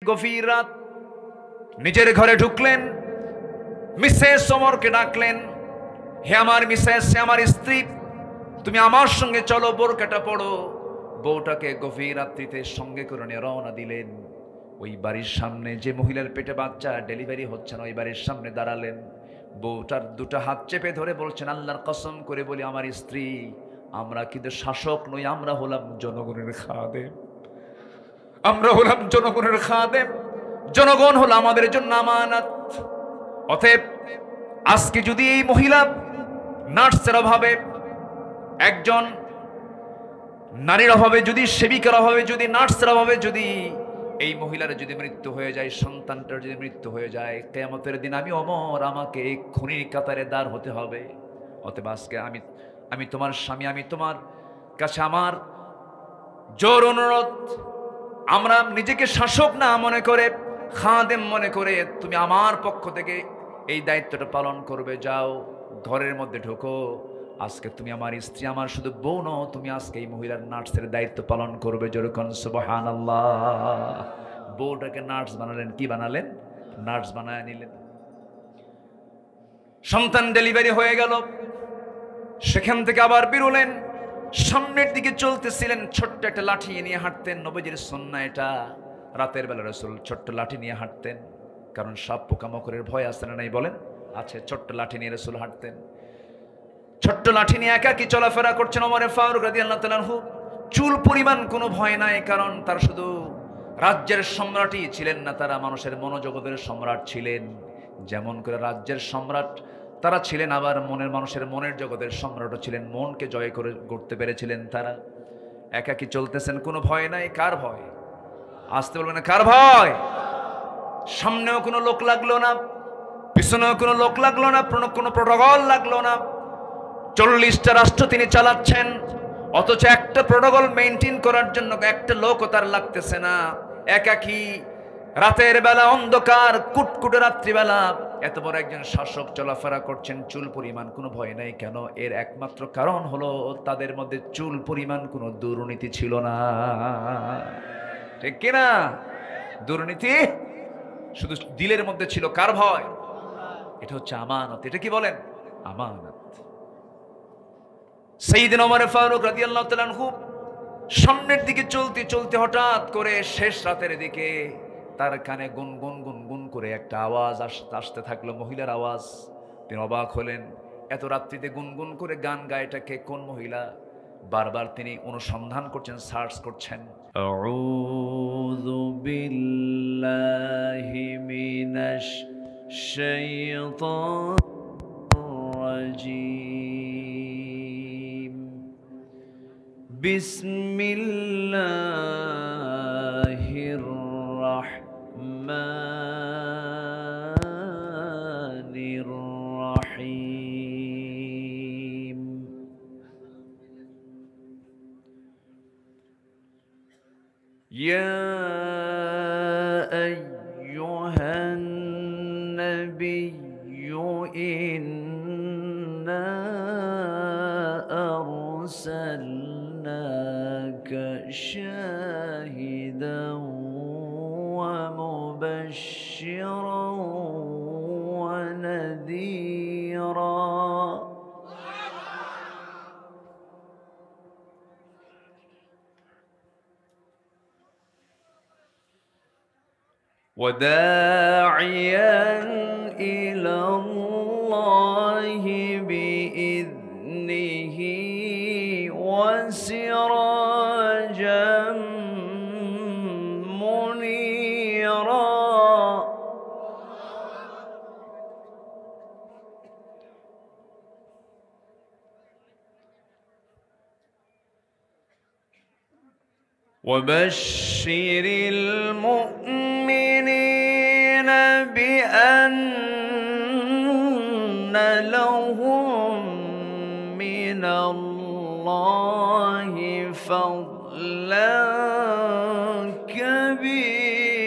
গভীর রাত, নিজের ঘরে ঢুকলেন, মিসেস ওমরকে ডাকলেন, হে আমার মিসেস, হে আমার স্ত্রী, তুমি আমার সঙ্গে চলো, বোরকাটা পড়ো। বউটাকে গভীর রাত্রিতে সঙ্গে করে নিয়ে রওনা দিলেন। ওই বাড়ির সামনে, যে মহিলার পেটে বাচ্চা ডেলিভারি হচ্ছে না, ওই বাড়ির সামনে দাঁড়ালেন। বউটার দুটো হাত চেপে ধরে বলছেন, আল্লাহর কসম করে বলি আমার স্ত্রী, আমরা কিন্তু শাসক নই, আমরা হলাম জনগণের খাদেম, আমরা হলাম জনগণের খাদেম, জনগণ হলো আমাদের জন্য আমানত। অতএব আজকে যদি এই মহিলা নার্সের অভাবে, একজন নারীর অভাবে, যদি সেবিকার অভাবে, যদি নার্সের অভাবে যদি এই মহিলার যদি মৃত্যু হয়ে যায়, সন্তানটার যদি মৃত্যু হয়ে যায়, কিয়ামতের দিন আমি ওমর, আমাকে এই খুনির কাতারে দাঁড় হতে হবে। অতএব আজকে আমি তোমার স্বামী, আমি তোমার কাছে আমার জোর অনুরোধ, আমরা নিজেকে শাসক না মনে করে, খাদেম মনে করে তুমি আমার পক্ষ থেকে এই দায়িত্বটা পালন করবে। যাও, ঘরের মধ্যে ঢোকো। আজকে তুমি আমার স্ত্রী, আমার শুধু বউ নও, তুমি আজকে এই মহিলার নার্সের দায়িত্ব পালন করবে। যেরকম সুবহানাল্লাহ। বউটাকে নার্স বানালেন, কি বানালেন? নার্স বানায় নিলেন। সন্তান ডেলিভারি হয়ে গেল, সেখান থেকে আবার বেরোলেন, সামনের দিকে চলতেছিলেন। ছোট্ট একটা লাঠি নিয়ে হাঁটতেন, নবীজির সুন্নাহ এটা। রাতের বেলা রাসূল ছোট্ট লাঠি নিয়ে হাঁটতেন, কারণ সাপ পোকামাকড়ের ভয় আছে না নাই বলেন? আছে। ছোট্ট লাঠি নিয়ে রাসূল হাঁটতেন, ছোট্ট লাঠি নিয়ে একাকী চলাফেরা করছেন ওমর ফারুক রাদিয়াল্লাহু তাআলা আনহু। চুল পরিমাণ কোনো ভয় নাই, কারণ তার শুধু রাজ্যের সম্রাটই ছিলেন না, তারা মানুষের মনোজগতের সম্রাট ছিলেন। যেমন করে রাজ্যের সম্রাট তারা ছিলেন, আবার মানুষের মনের জগতের সম্রাটও ছিলেন। মনকে জয় করতে পেরেছিলেন তারা। একাকী চলতেছেন, কোনো ভয় নাই। কার ভয়? আসতে বলবেন, কার ভয়? সামনেও কোনো লোক লাগলো না, পিছনেও কোনো লোক লাগলো না, কোনো প্রটোকল লাগলো না। 40টা রাষ্ট্র তিনি চালাচ্ছেন, অথচ একটা প্রটোকল মেইনটেইন করার জন্য একটা লোকও তার লাগতেছে না। একাকী রাতের বেলা, অন্ধকার কুটকুটে রাত্রিবেলা এত বড় একজন শাসক চলাফেরা করছেন, চুল পরিমাণ কোনো ভয় নাই। কেন? এর একমাত্র কারণ হলো তাদের মধ্যে চুল পরিমাণ কোনো দুর্নীতি ছিল না। ঠিক কিনা? দুর্নীতি শুধু দিলের মধ্যে ছিল। কার ভয়? এটা হচ্ছে আমানত। এটা কি বলেন? আমানত। সাইয়েদনা ওমর ফারুক রাদিয়াল্লাহু তাআলা আনহু সামনের দিকে চলতে চলতে হঠাৎ করে শেষ রাতের দিকে তার কানে গুনগুন গুনগুন করে একটা আওয়াজ আসতে থাকলো, মহিলার আওয়াজ। তিনি অবাক হলেন, এত রাত্রিতে গুনগুন করে গান গায়টা কে, কোন মহিলা? বারবার তিনি অনুসন্ধান করছেন, সার্চ করছেন। আউযু বিল্লাহি মিনাশ শাইতানির রাজীম। বিসমিল্লাহির রাহমানির রাহিম। ইয়া আইয়ুহান নাবিয়্যু ইন্না আরসালনাকা শাহিদান ওয়া মুবাশশিরান ওয়া নাযীরা। وداعيا إلى الله بإذنه وسراجا منيرا. وبشر المؤمنين بأن لهم من الله فضلا كبيرا.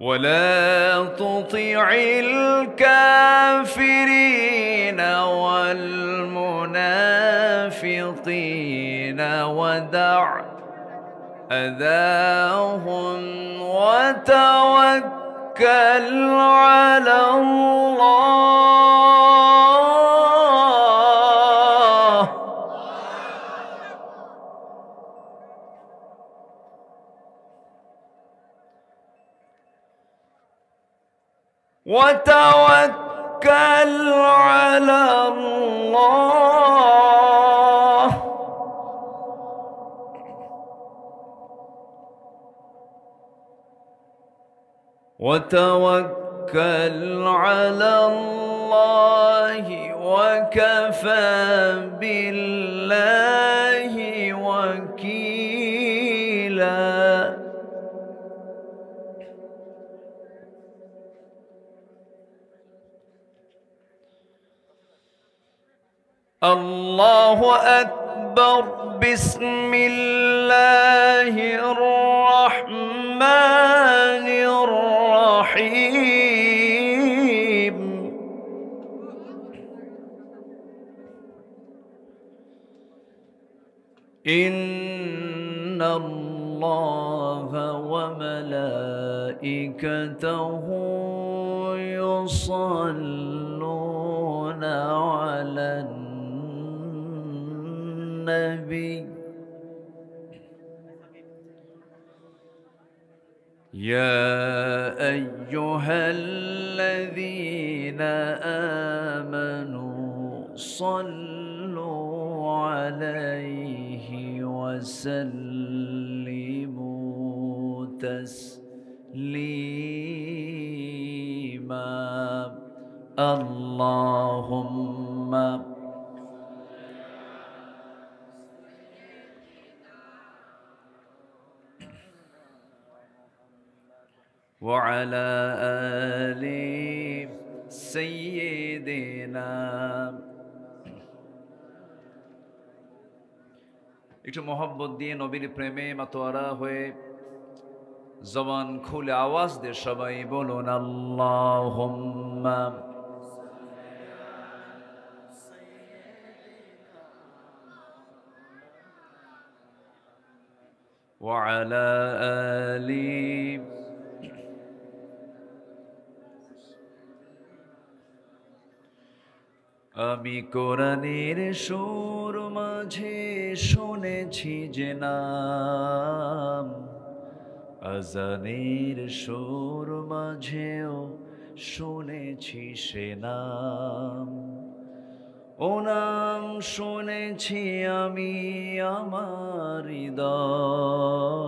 ولا تطع الكافرين والمنافقين ودع أذاهم وتوكل على الله. وتوكل على الله. وتوكل على الله وكفى بالله وكيلا. الله أكبر. بسم الله الرحمن الرحيم. إن الله وملائكته يصلون على النبي يا أيها الذين آمنوا صلوا عليه وسلموا تسليما. اللهم وعلى آل سيدنا। একটু মোহব্বত দিয়ে নবীর প্রেমে মাতোয়ারা হয়ে জবান খুলে আওয়াজ দিয়ে সবাই বলুন আল্লাহুম্মা ওয়া আলা আলি। আমি কোরআনের সুর মাঝে শুনেছি যে নাম, আজানের সুর মাঝেও শুনেছি সে নাম। ও নাম শুনেছি আমি আমার হৃদয়,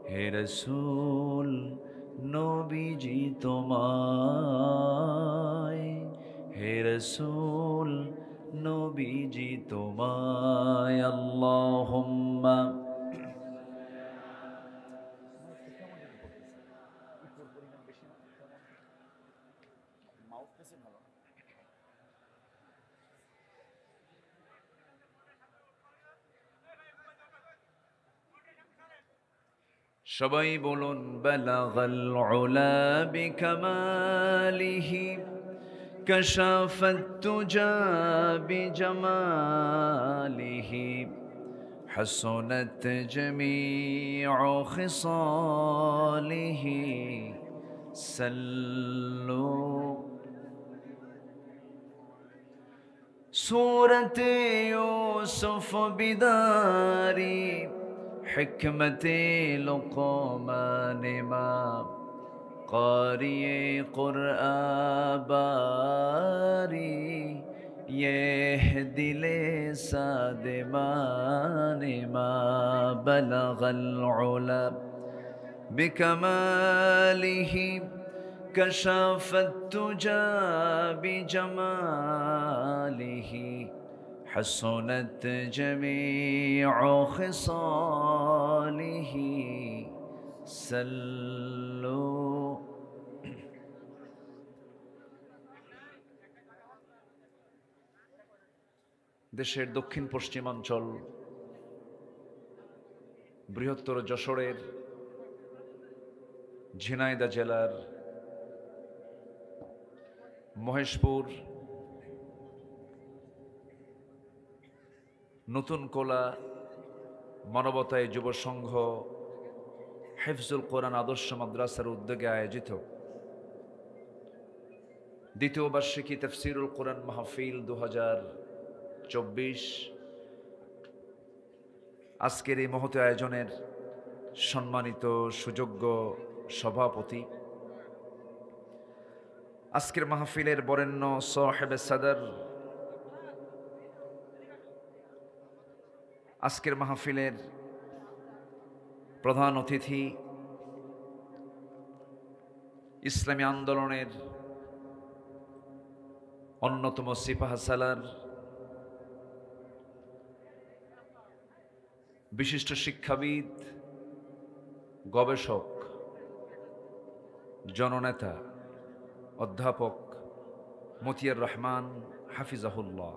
হে রাসূল নবীজি তোমায়, হে রাসূল নবীজি তোমায়। আল্লাহুম্মা সবাই বলুন বালাগাল উলা বিকামালিহি কাশাফাত তুজা বিজামালিহি হাসনাত জামিউ খিসালিহি সাল্লু। सूरत यूसुफ बिदारी हिकमत लुक़मान मा क़ारिए क़ुरआन बारी ये दिले सादमान मा बलगल उला बिकमालिही कशफत तुजा बिजमालिही हसनत जमीउ खिसालिही सल्लु। দেশের দক্ষিণ পশ্চিমাঞ্চল বৃহত্তর যশোরের ঝিনাইদহ জেলার মহেশপুর নতুন কোলা মানবতায় যুব সংঘ হেফজুল কোরআন আদর্শ মাদ্রাসার উদ্যোগে আয়োজিত দ্বিতীয় বার্ষিকী তাফসীরুল কোরআন মাহফিল 2024 আজকের এই মহৎ আয়োজনের সম্মানিত সুযোগ্য সভাপতি, আজকের মাহফিলের বরেণ্য সাহেবে সাদর, আজকের মাহফিলের প্রধান অতিথি, ইসলামী আন্দোলনের অন্যতম সিপাহসালার, বিশিষ্ট শিক্ষাবিদ, গবেষক, জননেতা, অধ্যাপক মতিয়ার রহমান হাফিজাহুল্লাহ।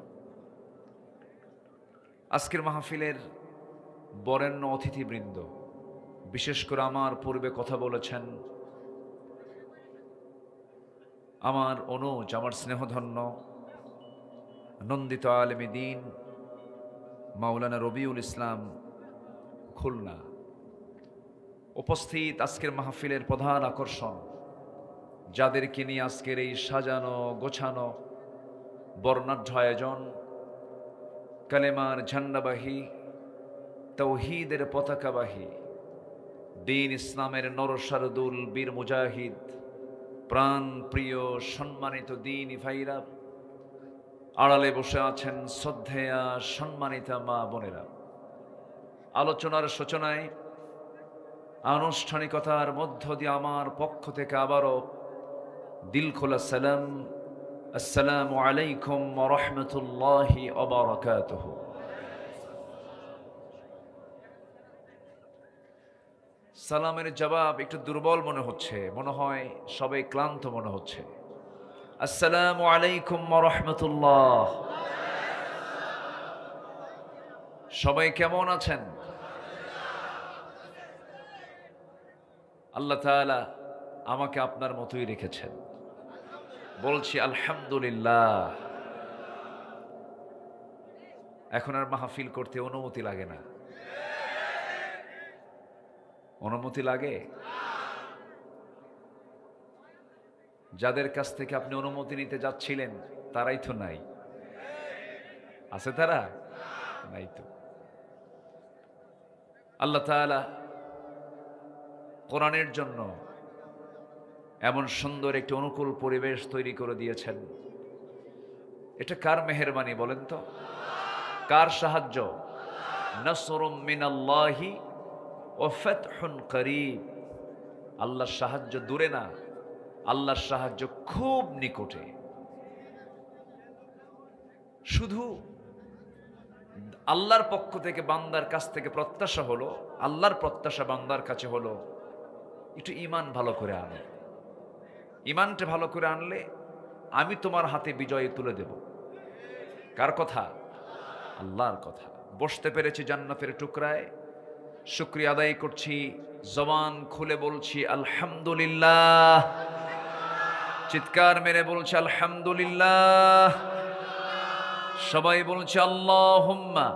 আজকের মাহফিলের বরেণ্য অতিথিবৃন্দ, বিশেষ করে আমার পূর্বে কথা বলেছেন আমার অনুজ, আমার স্নেহধন্য নন্দিত আলেমে দ্বীন মাওলানা রবিউল ইসলাম খুলনা। উপস্থিত আজকের মাহফিলের প্রধান আকর্ষণ, যাদেরকে নিয়ে আজকের এই সাজানো গোছানো বর্ণাঢ্য আয়োজন, কালেমার ঝান্ডাবাহী, তাওহীদের পতাকাবাহী, দ্বীন ইসলামের নরসারদুল বীর মুজাহিদ, প্রাণ প্রিয় সম্মানিত দ্বীনি ভাইরা, আড়ালে বসে আছেন শ্রদ্ধেয়া সম্মানিতা মা বোনেরা। আলোচনার সূচনায় আনুষ্ঠানিকতার মধ্য দিয়ে আমার পক্ষ থেকে আবারও দিল খোলা সালাম, আসসালামু আলাইকুম ওয়া রাহমাতুল্লাহি ওয়া বারাকাতুহু। সালামের জবাব একটু দুর্বল মনে হচ্ছে, মনে হয় সবাই ক্লান্ত মনে হচ্ছে। আসসালামু আলাইকুম ওয়া রাহমাতুল্লাহ। সবাই কেমন আছেন? আল্লাহ তাআলা আমাকে আপনার মতোই রেখেছেন, বলছি আলহামদুলিল্লাহ। এখন আর মাহফিল করতে অনুমতি লাগে না। অনুমতি লাগে? যাদের কাছ থেকে আপনি অনুমতি নিতে যাচ্ছিলেন তারাই তো নাই। আছে তারা? নাই তো। আল্লাহ তাআলা কোরআনের জন্য এমন সুন্দর একটি অনুকূল পরিবেশ তৈরি করে দিয়েছেন। এটা কার মেহেরবানি বলেন তো? কার সাহায্য? নাসরুম মিনাল্লাহি ওয়া ফাতহুন করিব। আল্লাহর সাহায্য দূরে না, আল্লাহর সাহায্য খুব নিকটে। শুধু আল্লাহর পক্ষ থেকে বান্দার কাছ থেকে প্রত্যাশা হলো, আল্লাহর প্রত্যাশা বান্দার কাছে হলো একটু ঈমান ভালো করে আনো। ঈমানটা ভালো করে আনলে আমি তোমার হাতে বিজয় তুলে দেব। কার কথা? আল্লাহর কথা। বসতে পেরেছি জান্নাতের টুকরায়, শুকরিয়া আদায় করছি, জবান খুলে বলছি আলহামদুলিল্লাহ। চিৎকার মেরে বলছি আলহামদুলিল্লাহ। সবাই বলছে আল্লাহুম্মা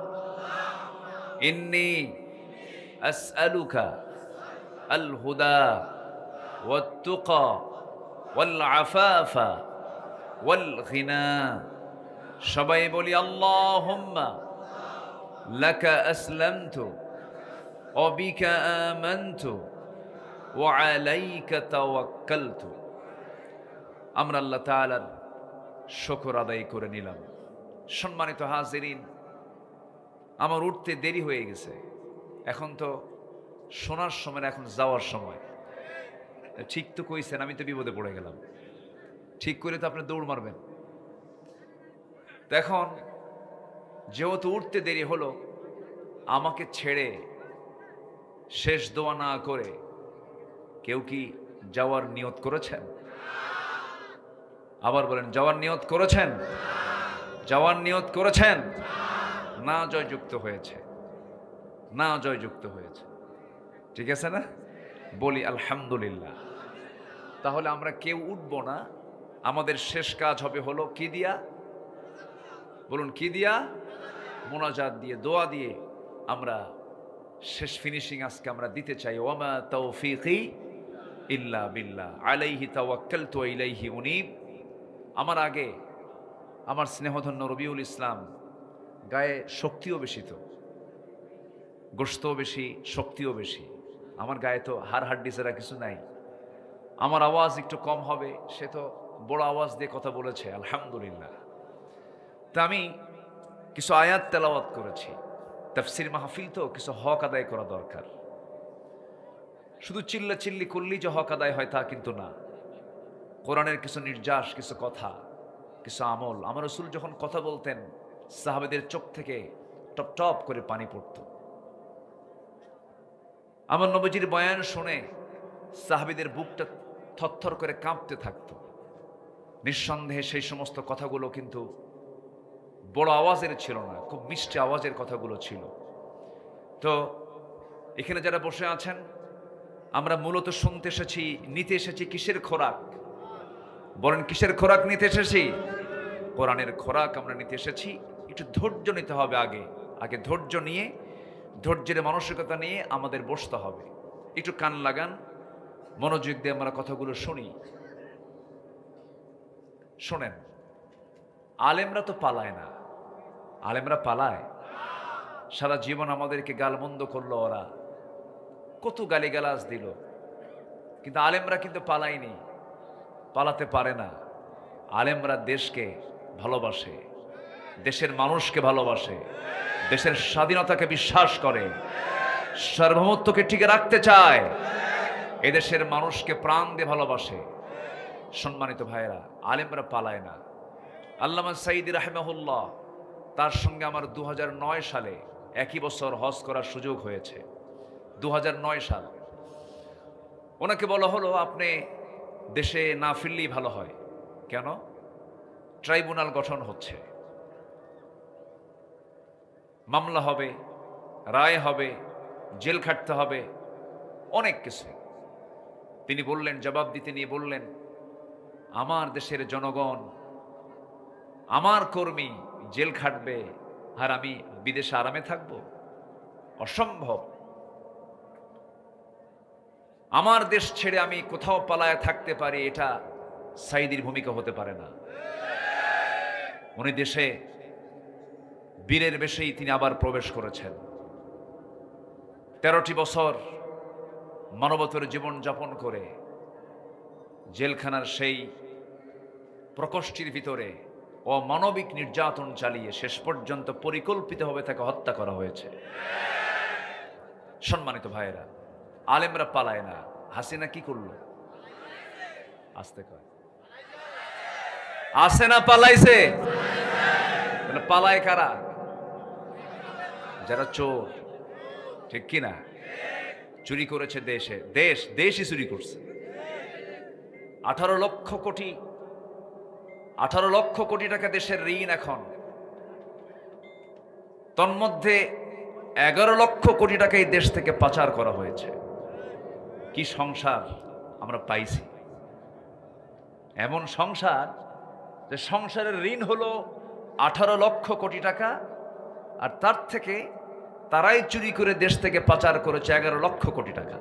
ইন্নী আসআলুকা আল হুদা ওয়াত তুকা ওয়াল আফাফা ওয়াল গিনা। সবাই বলি আল্লাহুম্মা লাকা আসলামতু ওয়া বিকা আমানতু ওয়া আলাইকা তাওয়াক্কালতু। আমরা আল্লাহ তাআলার শুকর আদায় করে নিলাম। সম্মানিত হাজিরিন, আমার উঠতে দেরি হয়ে গেছে। এখন তো শোনার সময়, এখন যাওয়ার সময়। ঠিক তো কইছেন, আমি তো বিপদে পড়ে গেলাম। ঠিক করে তো আপনি দৌড় মারবেন। তো এখন যেহেতু উঠতে দেরি হলো, আমাকে ছেড়ে শেষ দোয়া না করে কেউ কি যাওয়ার নিয়ত করেছেন? আবার বলেন, যাওয়ার নিয়ত করেছেন? যাওয়ার নিয়ত করেছেন? না জয়যুক্ত হয়েছে, না জয়যুক্ত হয়েছে। ঠিক আছে না? বলি আলহামদুলিল্লাহ। তাহলে আমরা কেউ উঠবো না। আমাদের শেষ কাজ হবে হলো কি দিয়া? বলুন কি দিয়া? মোনাজাত দিয়ে, দোয়া দিয়ে আমরা শেষ ফিনিশিং আজকে আমরা দিতে চাই। ওয়ামা তাওফীকি ইল্লা বিল্লাহ আলাইহি তাওয়াক্কালতু ওয়া ইলাইহি উনীব। আমার আগে আমার স্নেহধন্য রবিউল ইসলাম, গায়ে শক্তিও বেশি, তো গোশতও বেশি, শক্তিও বেশি। আমার গায়ে তো হাড় হাড্ডিসেরা কিছু নাই। আমার আওয়াজ একটু কম হবে, সে তো বড় আওয়াজ দিয়ে কথা বলেছে, আলহামদুলিল্লাহ। তা আমি কিছু আয়াত তেলাওয়াত করেছি। তাফসীর মাহফিল তো কিছু হক আদায় করা দরকার। শুধু চিল্লা চিল্লি করলেই যে হক আদায় হয় তা কিন্তু না। কোরআনের কিছু নির্যাস, কিছু কথা, কিছু আমল। আমার রাসূল যখন কথা বলতেন সাহাবাদের চোখ থেকে টপ টপ করে পানি পড়ত। আমার নবীজির বয়ান শুনে সাহাবীদের বুকটা থরথর করে কাঁপতে থাকত। নিঃসন্দেহে সেই সমস্ত কথাগুলো কিন্তু বড় আওয়াজের ছিল না, খুব মিষ্টি আওয়াজের কথাগুলো ছিল। তো এখানে যারা বসে আছেন, আমরা মূলত শুনতে এসেছি, নিতে এসেছি কিসের খোরাক? বলেন কিসের খোরাক নিতে এসেছি? কোরআনের খোরাক আমরা নিতে এসেছি। একটু ধৈর্য নিতে হবে। আগে ধৈর্য নিয়ে, ধৈর্যের মানসিকতা নিয়ে আমাদের বসতে হবে। একটু কান লাগান, মনোযোগ দিয়ে আমরা কথাগুলো শুনি। শোনেন, আলেমরা তো পালায় না। আলেমরা পালায়? সারা জীবন আমাদেরকে গালমন্দ করলো ওরা, কত গালিগালাজ দিল, কিন্তু আলেমরা কিন্তু পালায়নি, পালাতে পারে না। আলেমরা দেশকে ভালোবাসে, দেশের মানুষকে ভালোবাসে, দেশের স্বাধীনতাকে বিশ্বাস করে, সার্বভৌমত্বকে টিকে রাখতে চায়, এদেশের মানুষকে প্রাণ দিয়ে ভালোবাসে। সম্মানিত ভাইয়েরা, আলেমরা পালায় না। আল্লামা সাঈদী রাহিমাহুল্লাহ, তার সঙ্গে আমার 2009 সালে একই বছর হজ করার সুযোগ হয়েছে। 2009 সাল। ওনাকে বলা হলো আপনি দেশে না ফিরলেই ভালো হয়। কেন? ট্রাইব্যুনাল গঠন হচ্ছে, মামলা হবে, রায় হবে, জেল খাটতে হবে, অনেক কিছু। তিনি বললেন, জবাব দিতে নিয়ে বললেন, আমার দেশের জনগণ, আমার কর্মী জেল খাটবে আর আমি বিদেশে আরামে থাকব? অসম্ভব। আমার দেশ ছেড়ে আমি কোথাও পালায় থাকতে পারি, এটা সাঈদীর ভূমিকা হতে পারে না। উনি দেশে বীরের বেশেই তিনি আবার প্রবেশ করেছেন। 13টি বছর মানবতার জীবন যাপন করে জেলখানার সেই প্রকোষ্ঠীর ভিতরে অমানবিক নির্যাতন চালিয়ে শেষ পর্যন্ত পরিকল্পিতভাবে তাকে হত্যা করা হয়েছে। সম্মানিত ভাইয়েরা, আলেমরা পালায় না। হাসিনা কি করলো? আস্তে কয়, আসে না পালাইছে? পালায় কারা? যারা চোর, ঠিক কিনা? চুরি করেছে দেশে, দেশই চুরি করছে। 18 লক্ষ কোটি টাকা দেশের ঋণ এখন। তন্মধ্যে 11 লক্ষ কোটি টাকা এই দেশ থেকে পাচার করা হয়েছে। কি সংসার আমরা পাইছি! এমন সংসার যে সংসারের ঋণ হলো 18 লক্ষ কোটি টাকা, আর তার থেকে তারাই চুরি করে দেশ থেকে পাচার করেছে 11 লক্ষ কোটি টাকা।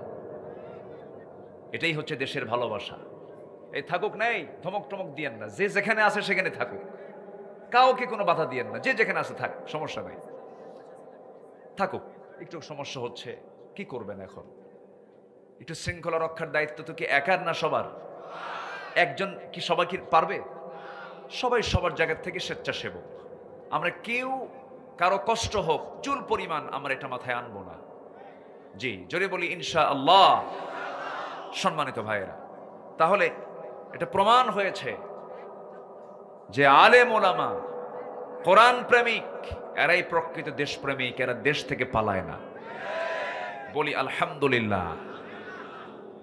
এটাই হচ্ছে দেশের ভালোবাসা। এই থাকুক নাই, ধমক টমক দিয়েন না। যে যেখানে আছে সেখানে থাকুক, কাউকে কোনো বাধা দিয়েন না। যে যেখানে আছে থাক, সমস্যা নাই, থাকুক। একটু সমস্যা হচ্ছে, কি করবেন এখন? একটু শৃঙ্খলা রক্ষার দায়িত্ব তো কি একার না সবার? একজন কি সবাই কি পারবে? সবাই সবার জায়গা থেকে স্বেচ্ছাসেবক। আমরা কেউ কারো কষ্ট হোক চুল পরিমাণ আমরা এটা মাথায় আনবো না। জি, জোরে বলি ইনশাআল্লাহ। সম্মানিত ভাইয়েরা, তাহলে এটা প্রমাণ হয়েছে যে আলেম ওলামা, কোরআন প্রেমিক, এরাই প্রকৃত দেশপ্রেমিক। এরা দেশ থেকে পালায় না। বলি আলহামদুলিল্লাহ।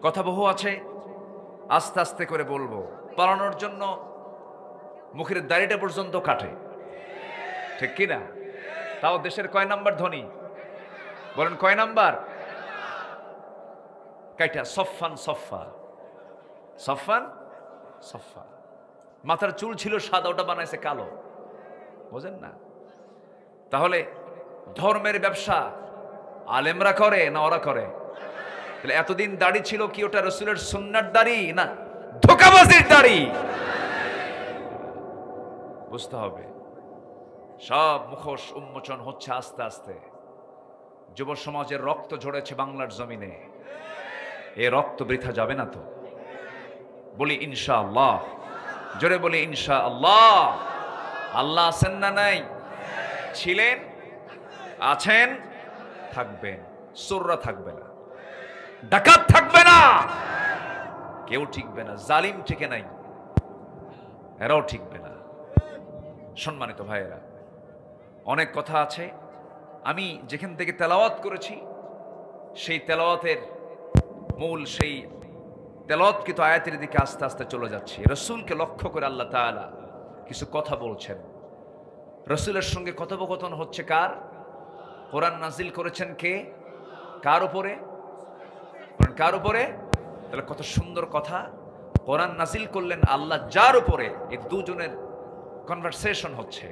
কথা বহু আছে, আস্তে আস্তে করে বলবো। পালানোর জন্য মুখের দাড়িটা পর্যন্ত কাটে, ঠিক কিনা? তাও দেশের কয় নাম্বার ধনী? বলেন কয় নাম্বার? কাইটা সফান সফা, সফান সফা। মাথার চুল ছিল সাদা, ওটা বানাইছে কালো, বোঝেন না? তাহলে ধর্মের ব্যবসা আলেমরা করে না ওরা করে? তাহলে এতদিন দাড়ি ছিল কি ওটা রসুলের সুন্নার দাড়ি না ধোঁকাবাজির দাড়ি? বুঝতে হবে। সব মুখোশ উন্মোচন হচ্ছে আস্তে আস্তে। যুব সমাজের রক্ত ঝরেছে বাংলার জমিনে, এ রক্ত বৃথা যাবে না তো? বলি ইনশাআল্লাহ, জোরে বলি ইনশাআল্লাহ। আল্লাহ আছেন না নাই? ছিলেন, আছেন, থাকবেন। চোররা থাকবে না, ডাকাত থাকবে না, কেউ ঠিকবে না, জালিম ঠিকে নাই, এরাও ঠিকবে না। সম্মানিত ভাইয়েরা, অনেক কথা আছে। আমি যেখান থেকে তেলাওয়াত করেছি সেই তেলাওয়াতের মূল সেই তেলাওয়াতকৃত আয়াতের দিকে আস্তে আস্তে চলে যাচ্ছি। রসুলকে লক্ষ্য করে আল্লাহ তাআলা কিছু কথা বলছেন। রসুলের সঙ্গে কথোপকথন হচ্ছে কার? কোরআন নাজিল করেছেন কে? কার উপরে? কার উপরে? তাহলে কত সুন্দর কথা। কোরআন নাজিল করলেন আল্লাহ, যার উপরে এই দুজনের কনভারসেশন হচ্ছে,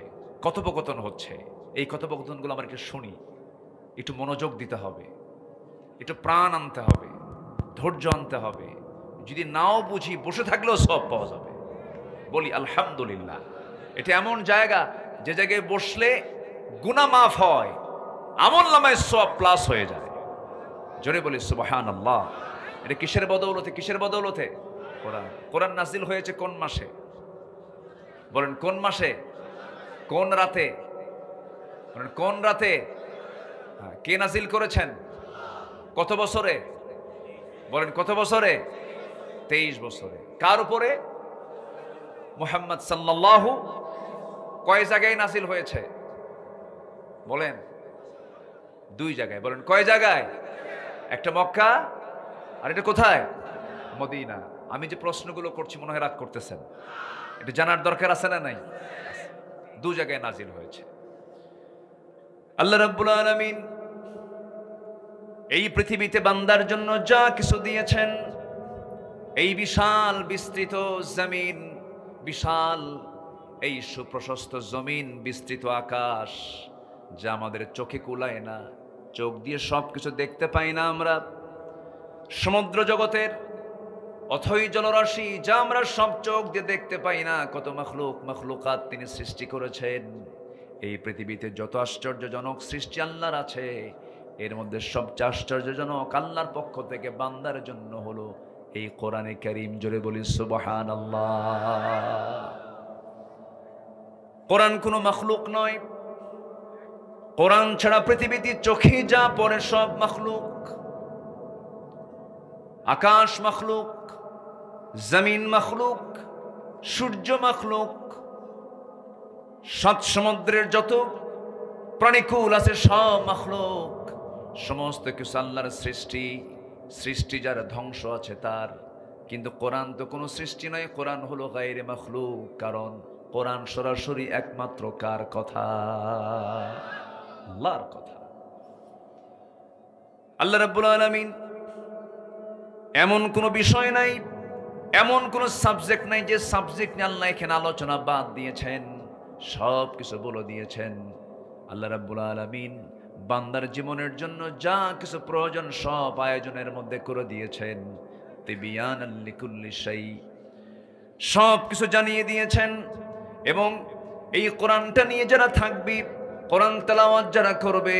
কথোপকথন হচ্ছে। এই কথোপকথনগুলো আমরা একটু শুনি, একটু মনোযোগ দিতে হবে, একটু প্রাণ আনতে হবে, ধৈর্য আনতে হবে। যদি নাও বুঝি বসে থাকলেও সব পাওয়া যাবে। বলি আলহামদুলিল্লাহ। এটা এমন জায়গা যে জায়গায় বসলে গুনাহ মাফ হয়, আমল নামায় সব প্লাস হয়ে যায়। জোরে বলি সুবহানাল্লাহ। এটা কিসের বদৌলতে? কিসের বদৌলতে? কোরআন। কোরআন নাজিল হয়েছে কোন মাসে? বলেন কোন মাসে? কোন রাতে? বলেন কোন রাতে? কে নাজিল করেছেন? কত বছরে? বলেন কত বছরে? 23 বছরে। কার উপরে? মুহাম্মদ সাল্লাল্লাহু। কয় জায়গায় নাজিল হয়েছে? বলেন 2 জায়গায়। বলেন কয় জায়গায়? একটা মক্কা আর এটা কোথায়? মদিনা। আমি যে প্রশ্নগুলো করছি মনে হয় রাগ করতেছেন, এটা জানার দরকার আছে না নাই? 2 জায়গায় নাজিল হয়েছে। আল্লাহ রাব্বুল আলামিন এই পৃথিবীতে বান্দার জন্য যা কিছু দিয়েছেন, এই বিশাল বিস্তৃত জমিন, বিশাল এই সুপ্রশস্ত জমিন, বিস্তৃত আকাশ, যা আমাদের চোখে কুলায় না, চোখ দিয়ে সবকিছু দেখতে পাই না আমরা। সমুদ্র জগতের অথই জলরাশি, যা আমরা সব চোখ দিয়ে দেখতে পাই না, কত মাখলুকাত তিনি সৃষ্টি করেছেন। এই পৃথিবীতে যত আশ্চর্যজনক সৃষ্টি আল্লাহর আছে, এর মধ্যে সবচেয়ে আশ্চর্যজনক আল্লাহর পক্ষ থেকে বান্দার জন্য হলো এই কোরআনে কারীম। জোরে বলি সুবহানাল্লাহ। কোরআন কোনো মাখলুক নয়। কোরআন ছাড়া পৃথিবীতে চোখে যা পড়ে সব মাখলুক। আকাশ মাখলুক, জমিন মাখলুক, সূর্য মাখলুক, 7 সমুদ্রের যত প্রাণীকুল আছে সব মাখলুক। সমস্ত কিছু আল্লাহর সৃষ্টি। সৃষ্টি যার ধ্বংস আছে তার, কিন্তু কোরআন তো কোনো সৃষ্টি নয়। কোরআন হলো গায়রে মাখলুক, কারণ কোরআন সরাসরি একমাত্র কার কথা? আল্লাহর কথা। আল্লাহ রাব্বুল আলামিন এমন কোনো বিষয় নাই, এমন কোনো সাবজেক্ট নাই যে সাবজেক্ট নিয়ে আল্লাহ এখানে আলোচনা বাদ দিয়েছেন। সব কিছু বলে দিয়েছেন। আল্লাহ রাব্বুল আলামিন বান্দার জীবনের জন্য যা কিছু প্রয়োজন সব আয়োজনের মধ্যে করে দিয়েছেন। তিবিয়ানাল লিকুল্লি শাই, সব কিছু জানিয়ে দিয়েছেন। এবং এই কোরআনটা নিয়ে যারা থাকবে, কোরআন তেলাওয়াত যারা করবে,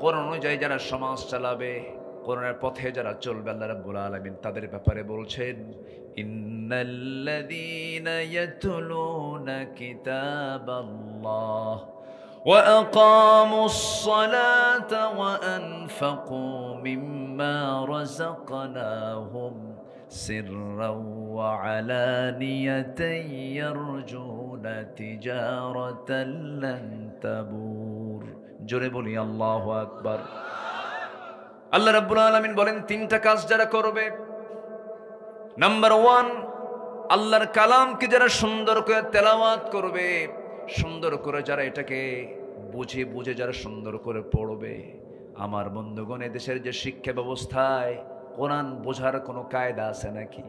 কোরআন অনুযায়ী যারা সমাজ চালাবে, কোরআনের পথে যারা চলবে, আল্লাহ রাব্বুল আলামিন তাদের ব্যাপারে বলছেন, ইন্নাল্লাযীনা ইয়াতলুনা কিতাবাল্লাহ ওয়া আকামুস সালাতা ওয়া আনফাকু মিম্মা রাযাকনাহুম সিররাও ওয়া আলানিয়াতান ইয়ারজুনা তিজারাতান লান তাবুর। জোরে বলি আল্লাহু আকবার। আল্লাহ রাব্বুল আলামিন বলেন 3টা কাজ যারা করবে। নাম্বার 1, আল্লাহর কালামকে যারা সুন্দর করে তেলাওয়াত করবে, সুন্দর করে যারা এটাকে বুঝে বুঝে যারা সুন্দর করে পড়বে। আমার বন্ধুগণ, দেশের যে শিক্ষা ব্যবস্থায় কোরআন বোঝার কোনো কায়দা আছে নাকি?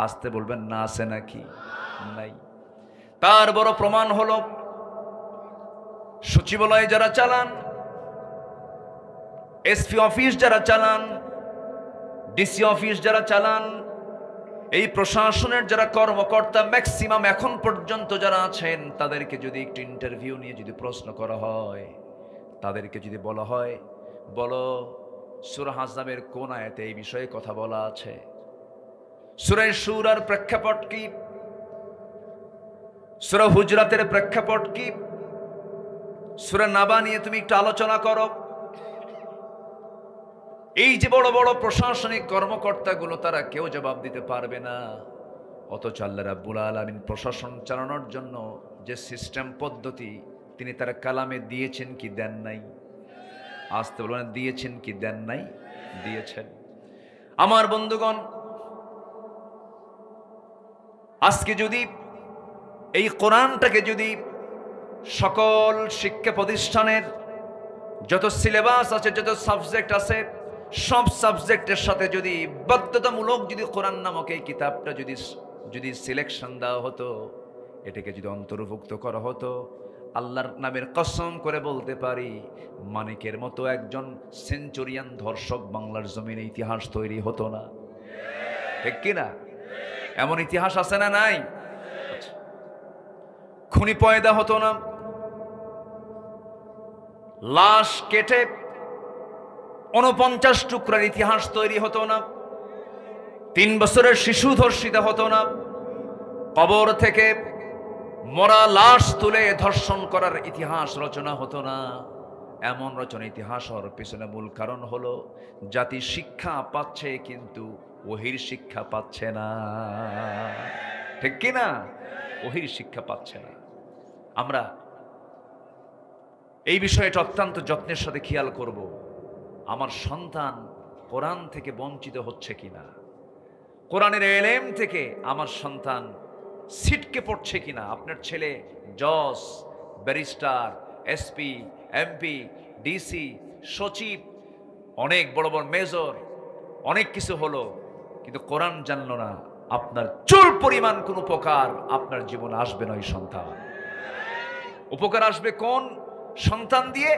আসতে বলবেন না আছে নাকি? নাই। তার বড় প্রমাণ হলো সচিবালয় যারা চালান, এসপি অফিস যারা চালান, ডিসি অফিস যারা চালান, এই প্রশাসনের যারা কর্মকর্তা ম্যাক্সিমাম এখন পর্যন্ত যারা আছেন, তাদেরকে যদি একটু ইন্টারভিউ নিয়ে যদি প্রশ্ন করা হয়, তাদেরকে যদি বলা হয় বলো সূরা আহজাবের কোন আয়াতে এই বিষয়ে কথা বলা আছে, সূরা শূরার প্রেক্ষাপট কি, সূরা হুজরাতের প্রেক্ষাপট কি, সূরা নাবা নিয়ে তুমি একটু আলোচনা করো। এই যে বড় বড় প্রশাসনিক কর্মকর্তাগুলো, তারা কেউ জবাব দিতে পারবে না। অথচ আল্লাহ রাব্বুল আলামিন প্রশাসন চালানোর জন্য যে সিস্টেম পদ্ধতি তিনি তার কালামে দিয়েছেন কি দেন নাই? আসতে বলবেন দিয়েছেন কি দেন নাই? দিয়েছেন। আমার বন্ধুগণ, আজকে যদি এই কোরআনটাকে যদি সকল শিক্ষা প্রতিষ্ঠানের যত সিলেবাস আছে, যত সাবজেক্ট আছে, সব সাবজেক্টের সাথে যদি বাধ্যতামূলক যদি কোরআন নামক এই কিতাবটা যদি সিলেকশন দেওয়া হতো, এটাকে যদি অন্তর্ভুক্ত করা হতো, আল্লাহর নামের কসম করে বলতে পারি, মানিকের মতো একজন সেঞ্চুরিয়ান ধর্ষক বাংলার জমিনে ইতিহাস তৈরি হতো না। ঠিক কিনা? এমন ইতিহাস আছে না নাই? খুনি পয়দা হতো না, লাশ কেটে 49 টুকরার ইতিহাস তৈরি হতো না, 3 বছরের শিশু ধর্ষিত হতো না, কবর থেকে মরা লাশ তুলে ধর্ষণ করার ইতিহাস রচনা হতো না। এমন রচনা ইতিহাস হওয়ার পিছনে মূল কারণ হলো জাতি শিক্ষা পাচ্ছে কিন্তু ওহির শিক্ষা পাচ্ছে না। ঠিক কিনা? ওহির শিক্ষা পাচ্ছে না। আমরা এই বিষয়টা অত্যন্ত যত্নের সাথে খেয়াল করব, আমার সন্তান কোরআন থেকে বঞ্চিত হচ্ছে কিনা, কোরআনের এলেম থেকে আমার সন্তান ছিটকে পড়ছে কিনা। আপনার ছেলে জজ, ব্যারিস্টার, এসপি, এমপি, ডিসি, সচিব, অনেক বড় বড় মেজর, অনেক কিছু হলো, কিন্তু কোরআন জানলো না, আপনার চুল পরিমাণ কোন উপকার আপনার জীবনে আসবে না। ওই সন্তান উপকার আসবে কোন সন্তান দিয়ে?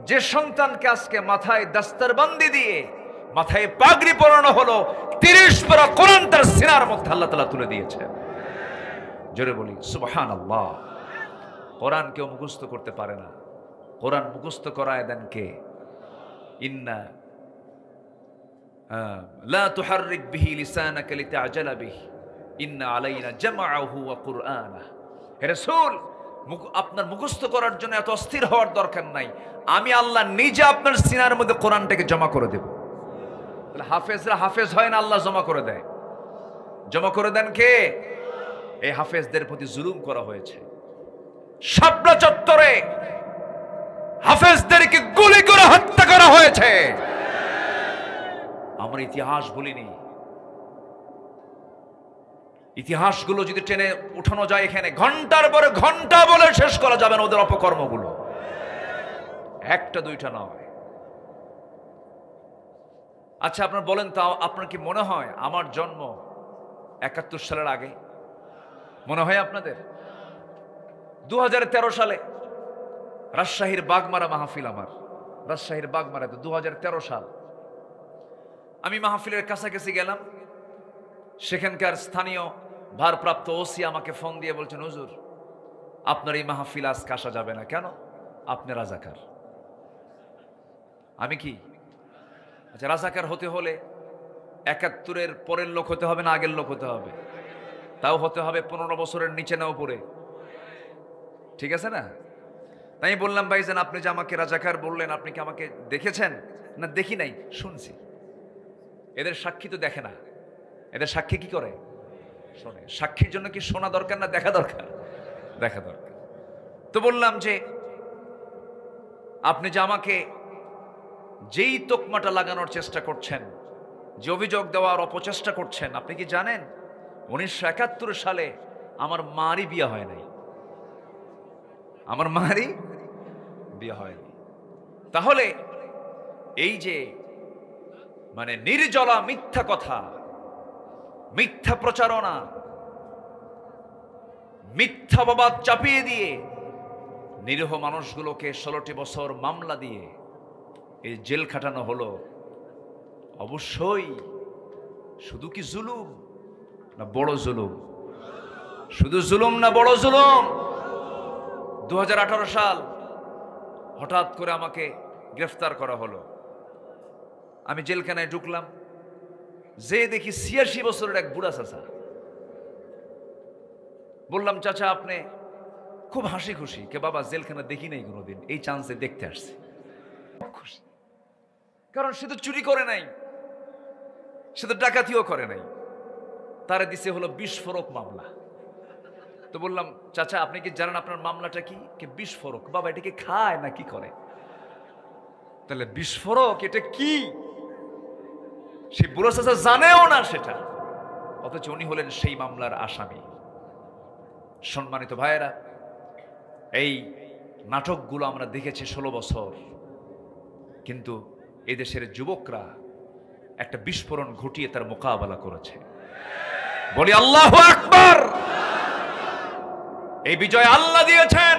যে সন্তানকে আজকে মাথায় দাস্তারবন্দি দিয়ে মাথায় পাগড়ি পরানো হলো, 30 পারা কোরআন তার সিনার মধ্যে আল্লাহ তাআলা তুলে দিয়েছে। জোরে বলি সুবহানাল্লাহ। কোরআন কেউ মুখস্থ করতে পারে না, কোরআন মুখস্থ করায় দেন কে? ইন্না লা তুহাররিক বিহি লিসানাকা লিতা'জালা বিহি ইন্না আলাইনা জামআহু ওয়া কুরআনাহ। হে রাসূল, আপনার মুখস্থ করার জন্য এত অস্থির হওয়ার দরকার নাই, আমি আল্লাহ নিজে আপনার সিনার মধ্যে কোরআনটাকে জমা করে দেব। তাহলে হাফেজরা হাফেজ হয় না, আল্লাহ জমা করে দেয়। জমা করে দেন কে? এই হাফেজদের প্রতি জুলুম করা হয়েছে। শাপলা চত্বরে হাফেজদেরকে গুলি করে হত্যা করা হয়েছে। আমরা ইতিহাস বলিনি। ইতিহাসগুলো যদি টেনে উঠানো যায়, এখানে ঘন্টার পরে ঘন্টা বলে শেষ করা যাবে না ওদের অপকর্মগুলো, একটা দুইটা নয়। আচ্ছা, আপনার বলেন তো, আপনার কি মনে হয় আমার জন্ম 71 সালের আগে? মনে হয় আপনাদের? 2013 সালে রাজশাহীর বাগমারা মাহফিল, আমার রাজশাহীর বাগমারাতে 2013 সাল, আমি মাহফিলের কাছাকাছি গেলাম। সেখানকার স্থানীয় ভারপ্রাপ্ত ওসি আমাকে ফোন দিয়ে বলছেন, হুজুর আপনার এই মাহফিল আজকে আসা যাবে না। কেন? আপনি রাজাকার। আমি কি? আচ্ছা, রাজাকার হতে হলে 71-এর পরের লোক হতে হবে না আগের লোক হতে হবে? তাও হতে হবে 15 বছরের নিচে না উপরে। ঠিক আছে না? তাই বললাম, ভাইজান আপনি যে আমাকে রাজাকার বললেন, আপনি কি আমাকে দেখেছেন? না দেখি নাই, শুনছি। এদের সাক্ষী তো দেখে না, এদের সাক্ষী কি করে? শোনে। সাক্ষীর জন্য কি শোনা দরকার না দেখা দরকার? দেখা দরকার। তো বললাম যে আপনি যে আমাকে যেই তোকমাটা লাগানোর চেষ্টা করছেন, যে অভিযোগ দেওয়ার অপচেষ্টা করছেন, আপনি কি জানেন 1971 সালে আমার মারই বিয়ে হয় নাই। আমার মারই বিয়ে হয়নি। তাহলে এই যে মানে নির্জলা মিথ্যা কথা, মিথ্যা প্রচারণা, মিথ্যা অপবাদ চাপিয়ে দিয়ে নিরীহ মানুষগুলোকে 16টি বছর মামলা দিয়ে এই জেল খাটানো হলো। অবশ্যই শুধু কি জুলুম না বড় জুলুম? শুধু জুলুম না বড় জুলুম? 2018 সাল হঠাৎ করে আমাকে গ্রেফতার করা হলো। আমি জেলখানায় ঢুকলাম, যে দেখি 86 বছরের এক বুড়া চাচা। বললাম, চাচা আপনি? খুব হাসি খুশি, কে বাবা জেলখানা দেখি নাই কোনোদিন, এই চান্সে দেখতে আসছে। খুশি, কারণ সে তো চুরি করে নাই, সে তো ডাকাতিও করে নাই, তারা দিছে হলো বিস্ফোরক মামলা। তো বললাম, চাচা আপনি কি জানেন আপনার মামলাটা কি? কে বিস্ফোরক? বাবা এটাকে খায় না কি করে? তাহলে বিস্ফোরক এটা কি? সে বুড়ো চাচা জানেও না সেটা, অথচ উনি হলেন সেই মামলার আসামি। সম্মানিত ভাইয়েরা, এই নাটকগুলো আমরা দেখেছি 16 বছর, কিন্তু এদেশের যুবকরা একটা বিস্ফোরণ ঘটিয়ে তার মোকাবেলা করেছে। বলি আল্লাহু আকবার। এই বিজয় আল্লাহ দিয়েছেন।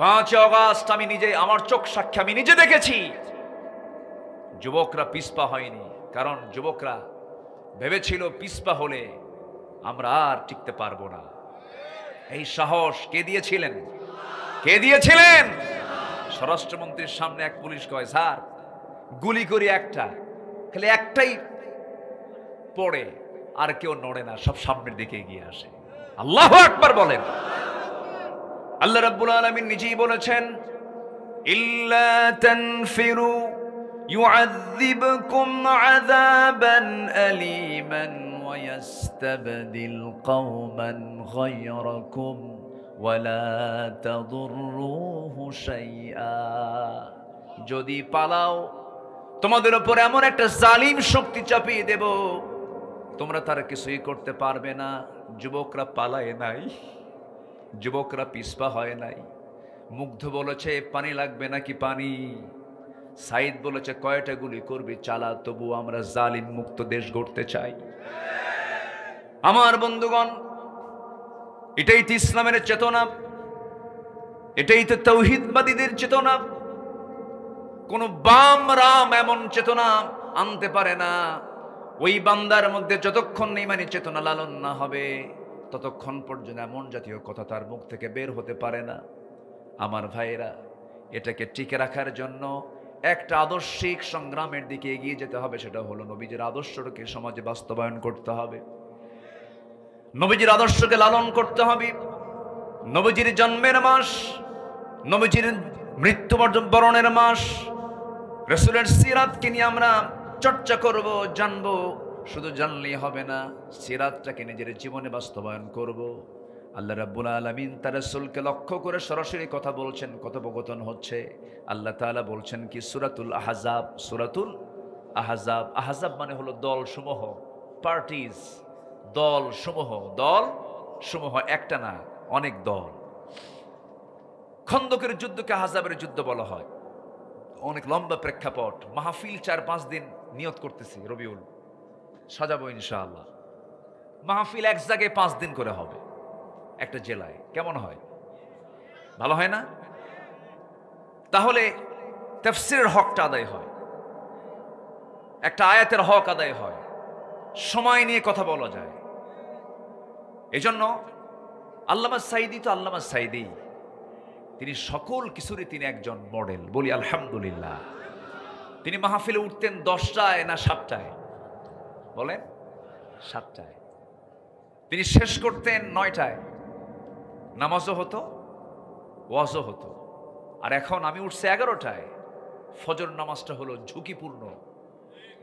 5 আগস্ট আমি নিজে, আমার চোখ সাক্ষী, আমি নিজে দেখেছি যুবকরা পিছপা হয়নি। কারণ যুবকরা ভেবেছিল পিছপা হলে আমরা আর টিকতে পারবো না। এই সাহস কে দিয়েছিলেন? কে দিয়েছিলেন? স্বরাষ্ট্রমন্ত্রীর সামনে এক পুলিশ কয়, স্যার গুলি করি একটা, খালি একটাই পড়ে, আর কেউ নড়ে না, সব সামনের দিকে এগিয়ে আসে। আল্লাহু আকবার বলেন। আল্লাহ রাব্বুল আলামিন নিজেই বলেছেন, ইল্লা তানফিরু يعذبكم عذابا أليما ويستبدل قوما غيركم ولا تضروه شيئا। যদি পালাও তোমাদের উপর এমন একটা জালিম শক্তি চাপিয়ে দেব, তোমরা তার কিছুই করতে পারবে না। যুবকরা পালায় নাই, যুবকরা পিছপা হয় নাই। মুগ্ধ বলেছে, পানি লাগবে নাকি পানি? সাইদ বলেছে, কয়টা গুলি করবি চালা, তবু আমরা জালিম মুক্ত দেশ গড়তে চাই। আমার বন্ধুগণ, এটাই তো ইসলামের চেতনা, এটাই তো তাওহীদবাদীদের চেতনা। কোন বাম রাম এমন চেতনা আনতে পারে না। ওই বান্দার মধ্যে যতক্ষণ ইমানি চেতনা লালন না হবে, ততক্ষণ পর্যন্ত এমন জাতীয় কথা তার মুখ থেকে বের হতে পারে না। আমার ভাইয়েরা, এটাকে টিকে রাখার জন্য একটা আদর্শিক সংগ্রামের দিকে এগিয়ে যেতে হবে। সেটা হলো নবীজির আদর্শকে সমাজে বাস্তবায়ন করতে হবে, নবীজির আদর্শকে লালন করতে হবে। নবীজির জন্মের মাস, নবীজির মৃত্যুবরণের মাস, রাসূলের সিরাতকে নিয়ে আমরা চর্চা করব, জানবো। শুধু জানলেই হবে না, সিরাতটাকে নিজের জীবনে বাস্তবায়ন করব। আল্লাহ রাব্বুল আলামিন তার রাসূলকে লক্ষ্য করে সরাসরি কথা বলছেন, কথোপকথন হচ্ছে। আল্লাহ তাআলা বলছেন কি? সূরাতুল আহজাব, সূরাতুল আহজাব। আহজাব মানে হলো দল সমূহ, পার্টিজ, দল সমূহ, দল সমূহ, একটা না অনেক দল। খন্দকের যুদ্ধকে আহজাবের যুদ্ধ বলা হয়। অনেক লম্বা প্রেক্ষাপট, মাহফিল 4-5 দিন নিয়ত করতেছি, রবিউল সাজাবো ইনশাআল্লাহ। মাহফিল এক জায়গায় 5 দিন করে হবে একটা জেলায়, কেমন হয়? ভালো হয় না? তাহলে তাফসীরের হকটা আদায় হয়, একটা আয়াতের হক আদায় হয়, সময় নিয়ে কথা বলা যায়। এজন্য আল্লামা সাঈদী তো আল্লামা সাঈদী, তিনি সকল কিছুরই তিনি একজন মডেল। বলি আলহামদুলিল্লাহ। তিনি মাহফিলে উঠতেন 10টায় না 7টায়? বলেন 7টায়। তিনি শেষ করতেন 9টায়। নামাজও হতো, ওয়াজও হতো। আর এখন আমি উঠছি 11টায়। ফজর নামাজটা হলো ঝুঁকিপূর্ণ,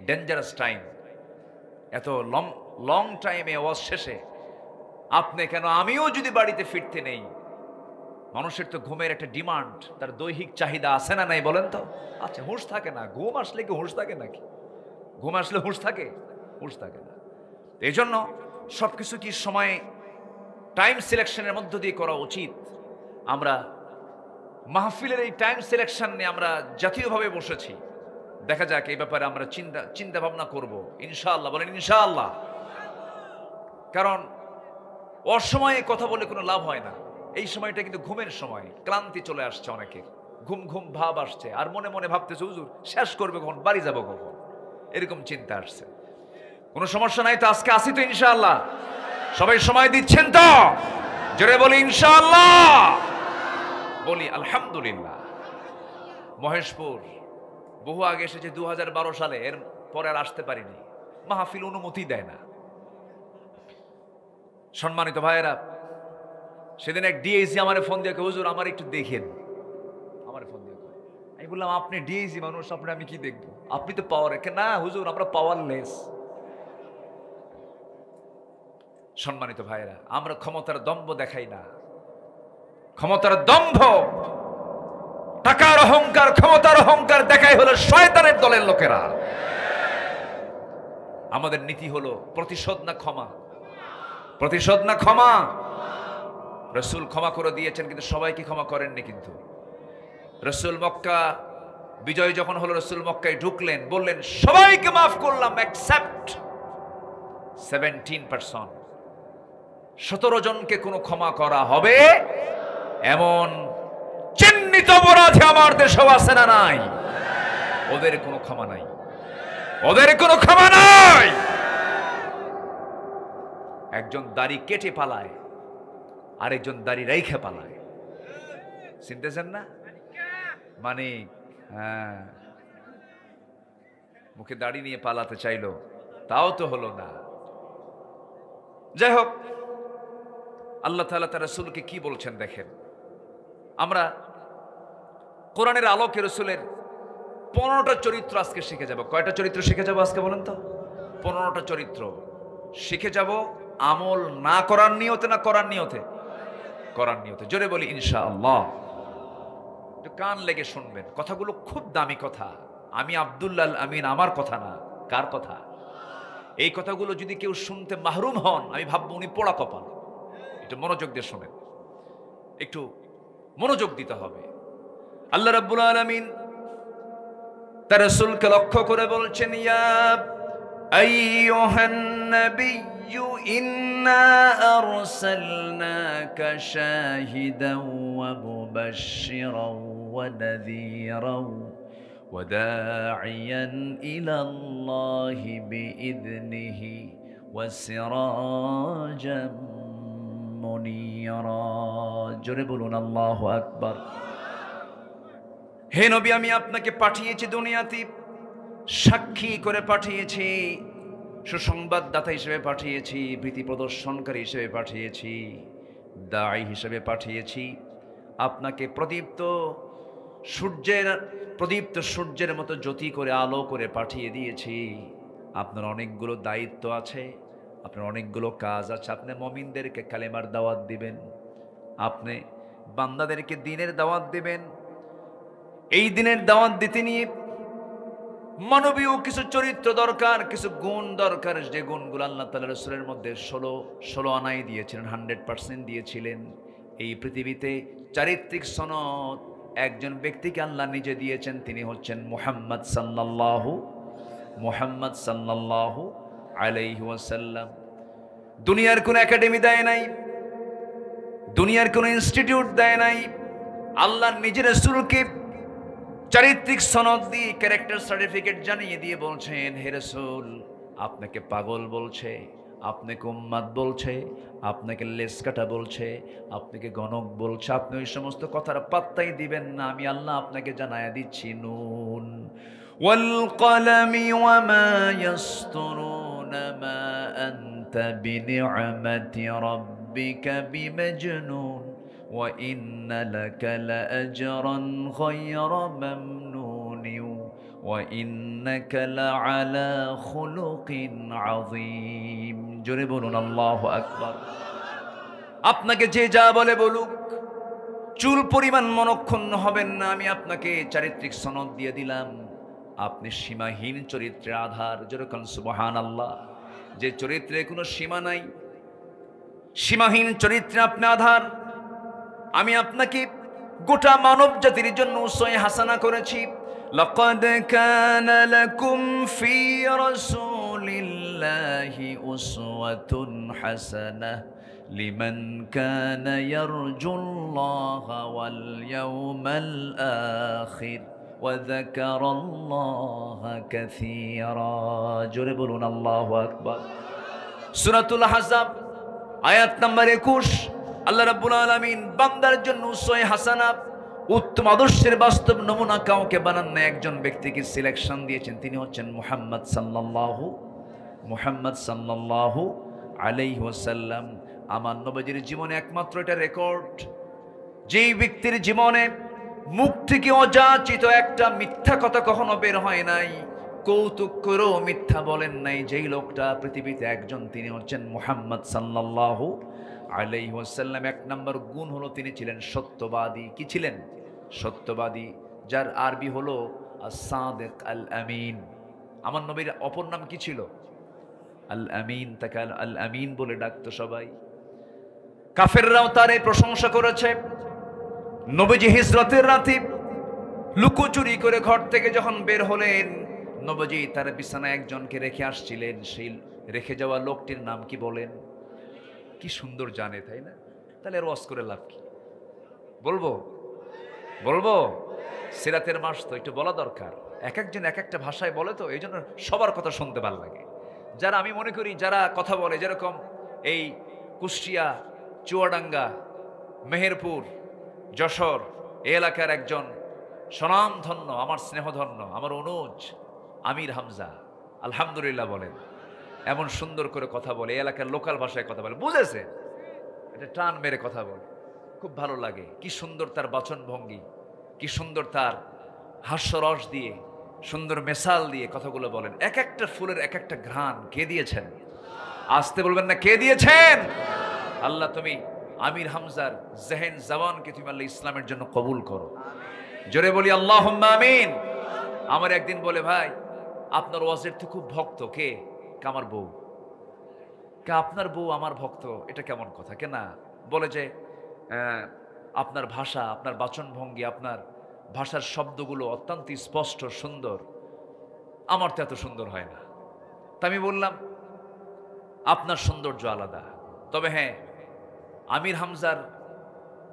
ডেঞ্জারাস টাইম। এত লং টাইমে ওয়াজ শেষে আপনি কেন, আমিও যদি বাড়িতে ফিরতে নেই, মানুষের তো ঘুমের একটা ডিমান্ড, তার দৈহিক চাহিদা আছে না নাই বলেন তো? আচ্ছা, হুঁশ থাকে না? ঘুম আসলে কি হুঁশ থাকে নাকি? ঘুম আসলে হুঁশ থাকে? হুঁশ থাকে না। এই জন্য সবকিছু কি সময় টাইম সিলেকশনের মধ্য দিয়ে করা উচিত। আমরা মাহফিলের এই টাইম সিলেকশন নিয়ে আমরা জাতীয়ভাবে বসেছি, দেখা যাক এই ব্যাপারে আমরা চিন্তা ভাবনা করব ইনশাআল্লাহ। বলেন ইনশাআল্লাহ। কারণ অসময়ে কথা বলে কোনো লাভ হয় না। এই সময়টা কিন্তু ঘুমের সময়, ক্লান্তি চলে আসছে অনেকের, ঘুম ঘুম ভাব আসছে, আর মনে মনে ভাবতেছে হুজুর শেষ করবে কখন, বাড়ি যাবো কখন, এরকম চিন্তা আসছে। কোনো সমস্যা নাই তো, আজকে আসি তো ইনশাআল্লাহ। সবাই সময় দিচ্ছেন তো? জোরে বলি ইনশাআল্লাহ, বলি আলহামদুলিল্লাহ। মহেশপুর বহু আগে এসেছে 2012 সালে, এর পরে আর আসতে পারিনি, মাহফিল অনুমতি দেয় না। সম্মানিত ভাইয়েরা, সেদিন এক ডিএসি আমারে ফোন দিয়ে হুজুর আমার একটু দেখেন, আমারে ফোন দিয়ে। আমি বললাম আপনি ডিএসি মানুষ, আপনি আমি কি দেখবো, আপনি তো পাওয়ার। না হুজুর আমরা পাওয়ারলেস। সম্মানিত ভাইয়েরা, আমরা ক্ষমতার দম্ভ দেখাই না। ক্ষমতার দম্ভ, টাকার অহংকার, ক্ষমতার অহংকার দেখাই হলো শয়তানের দলের লোকেরা। আমাদের নীতি হলো প্রতিশোধ না ক্ষমা, প্রতিশোধ না ক্ষমা। রাসূল ক্ষমা করে দিয়েছেন, কিন্তু সবাইকে ক্ষমা করেননি। কিন্তু রাসূল মক্কা বিজয় যখন হলো, রাসূল মক্কায় ঢুকলেন, বললেন সবাইকে মাফ করলাম এক্সেপ্ট 17%। 17 জনকে কোনো ক্ষমা করা হবে এমন চিহ্নিত অপরাধী আমার দেশেও আছে না নাই? ওদের কোনো ক্ষমা নাই, ওদের কোনো ক্ষমা নাই। একজন দাড়ি কেটে পালায়, আরেকজন দাড়ি রাইখে পালায়। চিনতেছেন না? মানে হ্যাঁ, মুখে দাড়ি নিয়ে পালাতে চাইলো, তাও তো হলো না। যাই হোক, আল্লাহ তাআলা তার রাসূলকে কি বলছেন দেখেন। আমরা কোরআনের আলোকে রাসূলের 15টা চরিত্র আজকে শিখে যাব। কয়টা চরিত্র শিখে যাব আজকে বলেন তো? 15টা চরিত্র শিখে যাব। আমল না করার নিয়তে না করার নিয়তে? করার নিয়তে। জোরে বলি ইনশাআল্লাহ। একটু কান লেগে শুনবেন, কথাগুলো খুব দামি কথা। আমি আব্দুল্লাহ আমিন, আমার কথা না। কার কথা? এই কথাগুলো যদি কেউ শুনতে মাহরুম হন, আমি ভাববো উনি পোড়া কপাল। একটু মনোযোগ দিয়ে শোনেন, একটু মনোযোগ দিতে হবে। আল্লাহ রাব্বুল আলামিন তার রাসূলকে লক্ষ্য করে বলছেন, ইয়া আইয়ুহান নাবিয়্যু ইন্না আরসালনাকা শাহিদান ওয়া মুবাশশিরান ওয়া নাযীরান ওয়া দাঈয়ান ইলাল্লাহি বিইذনিহি ওয়া সিরাজাম মুনীরা। জোরে বলুন আল্লাহু আকবার। হে নবী, আমি আপনাকে পাঠিয়েছি দুনিয়াতে, সাক্ষী করে পাঠিয়েছি, সুসংবাদদাতা হিসেবে পাঠিয়েছি, ভীতি প্রদর্শনকারী হিসেবে পাঠিয়েছি, দাঈ হিসেবে পাঠিয়েছি। আপনাকে প্রদীপ্ত সূর্যের মতো জ্যোতি করে, আলো করে পাঠিয়ে দিয়েছি। আপনার অনেকগুলো দায়িত্ব আছে, আপনার অনেকগুলো কাজ আছে। আপনি মুমিনদেরকে কালেমার দাওয়াত দিবেন, আপনি বান্দাদেরকে দ্বীনের দাওয়াত দিবেন। এই দিনের দাওয়াত দিতে নিয়ে মানবীয় কিছু চরিত্র দরকার, কিছু গুণ দরকার, যে গুণগুলো আল্লাহ তাআলা রাসূলের মধ্যে 16 আনাই দিয়েছিলেন, 100% দিয়েছিলেন। এই পৃথিবীতে চারিত্রিক সনদ একজন ব্যক্তিকে আল্লাহ নিজে দিয়েছেন, তিনি হচ্ছেন মুহাম্মদ সাল্লাল্লাহু আলাইহি ওয়াসাল্লাম। দুনিয়ার কোন একাডেমি দেয় নাই, দুনিয়ার কোন ইনস্টিটিউট দেয় নাই। আল্লাহ নিজের রাসূলকে চারিত্রিক সনদ দিয়ে, ক্যারেক্টার সার্টিফিকেট জানিয়ে দিয়ে বলছেন, হে রাসূল, আপনাকে পাগল বলছে, আপনাকে উম্মাদ বলছে, আপনাকে লেস কাটা বলছে, আপনাকে গণক বলছে, আপনি ওই সমস্ত কথার পাত্তাই দিবেন না। আমি আল্লাহ আপনাকে জানায়া দিচ্ছি, নুন ওয়াল কলামি ওয়া মা ইয়াসতুরুন মা আনতা বিনি'মাতি রাব্বিকা বিমাজনুন ওয়া ইন্না লাকা লাআজরান গায়রা মামনুন ওয়া ইন্নাকা লাআলা খুলুকিন আযীম। জোরে বলুন আল্লাহু আকবার। আপনাকে যে যা বলে বলুক, চুল পরিমাণ মনক্ষুণ্ণ হবেন না। আমি আপনাকে চারিত্রিক সনদ দিয়ে দিলাম, আপনি সীমাহীন চরিত্রের আধার। যেরকম সুবহানাল্লাহ, যে চরিত্রে কোনো সীমা নাই, সীমাহীন চরিত্রে আপনি আধার। আমি আপনাকে গোটা মানব জাতির জন্য উসওয়া হাসানা করেছি। লাকাদ কানা লাকুম ফি রাসূলিল্লাহি উসওয়াতুন হাসানাহ লিমান কানা ইয়ারজুল্লাহা ওয়াল ইয়াওমাল আখির ওয়া যাকারাল্লাহা কাসীরা। জোরে বলুন আল্লাহু আকবার। সূরাতুল আহজাব আয়াত নাম্বার 21। আল্লাহ রাব্বুল আলামিন বান্দার জন্য উসওয়া হাসানা, উত্তম আদর্শের বাস্তব নমুনা কাউকে বানান না, একজন ব্যক্তিকে সিলেকশন দিয়েছেন, তিনি হচ্ছেন মুহাম্মদ সাল্লাল্লাহু আলাইহি ওয়াসাল্লাম। আমার নবীজির জীবনে একমাত্র এটা রেকর্ড, যেই ব্যক্তির জীবনে মুখ থেকে অযাচিত একটা মিথ্যা কথা কখনো বের হয় নাই, কৌতুক করেও মিথ্যা বলেন নাই, যেই লোকটা পৃথিবীতে একজন, তিনি হচ্ছেন মুহাম্মদ সাল্লাল্লাহু আলাইহি ওয়াসাল্লাম। এক নম্বর গুণ হলো তিনি ছিলেন সত্যবাদী। কি ছিলেন? সত্যবাদী, যার আরবি হলো as-সাদিক আল-আমিন। আমার নবীর অপর নাম কি ছিল? আল-আমিন। তাকে আল-আমিন বলে ডাকতো সবাই। কাফেররাও তার এই প্রশংসা করেছে। নবীজি হিজরতের রাতে লুকোচুরি করে ঘর থেকে যখন বের হলেন, নবীজি তার বিছানায় একজনকে রেখে আসছিলেন। সেই রেখে যাওয়া লোকটির নাম কি বলেন? কি সুন্দর জানে, তাই না? তাহলে রস করে লাভ কি? বলবো সিরাতের মাস তো একটু বলা দরকার। এক একজন এক একটা ভাষায় বলে, তো এই জন্য সবার কথা শুনতে ভালো লাগে। যারা আমি মনে করি যারা কথা বলে, যেরকম এই কুষ্টিয়া, চুয়াডাঙ্গা, মেহেরপুর, যশোর এই এলাকার একজন স্বনামধন্য, আমার স্নেহধন্য, আমার অনুজ আমির হামজা, আলহামদুলিল্লাহ বলেন, এমন সুন্দর করে কথা বলে, এই এলাকার লোকাল ভাষায় কথা বলে, বুঝেছে? এটা টান মেরে কথা বলে, খুব ভালো লাগে। কি সুন্দর তার বাচন ভঙ্গি, কি সুন্দর তার হাস্যরস দিয়ে, সুন্দর মেসাল দিয়ে কথাগুলো বলেন। এক একটা ফুলের এক একটা ঘ্রাণ কে দিয়েছেন? আসতে বলবেন না, কে দিয়েছেন? আল্লাহ, তুমি আমির হামজার জেহেন জবানকে তুমি আল্লাহ ইসলামের জন্য কবুল করো। জোরে বলি আল্লাহুম্মা আমিন। আমার একদিন বলে, ভাই আপনার ওয়াজের তো খুব ভক্ত। কে? আমার বউ। কে? আপনার বউ আমার ভক্ত? এটা কেমন কথা? কে না বলে যে আপনার ভাষা, আপনার বাচন ভঙ্গি, আপনার ভাষার শব্দগুলো অত্যন্ত স্পষ্ট সুন্দর, আমার তো এত সুন্দর হয় না। তা আমি বললাম, আপনার সৌন্দর্য আলাদা, তবে হ্যাঁ, আমির হামজার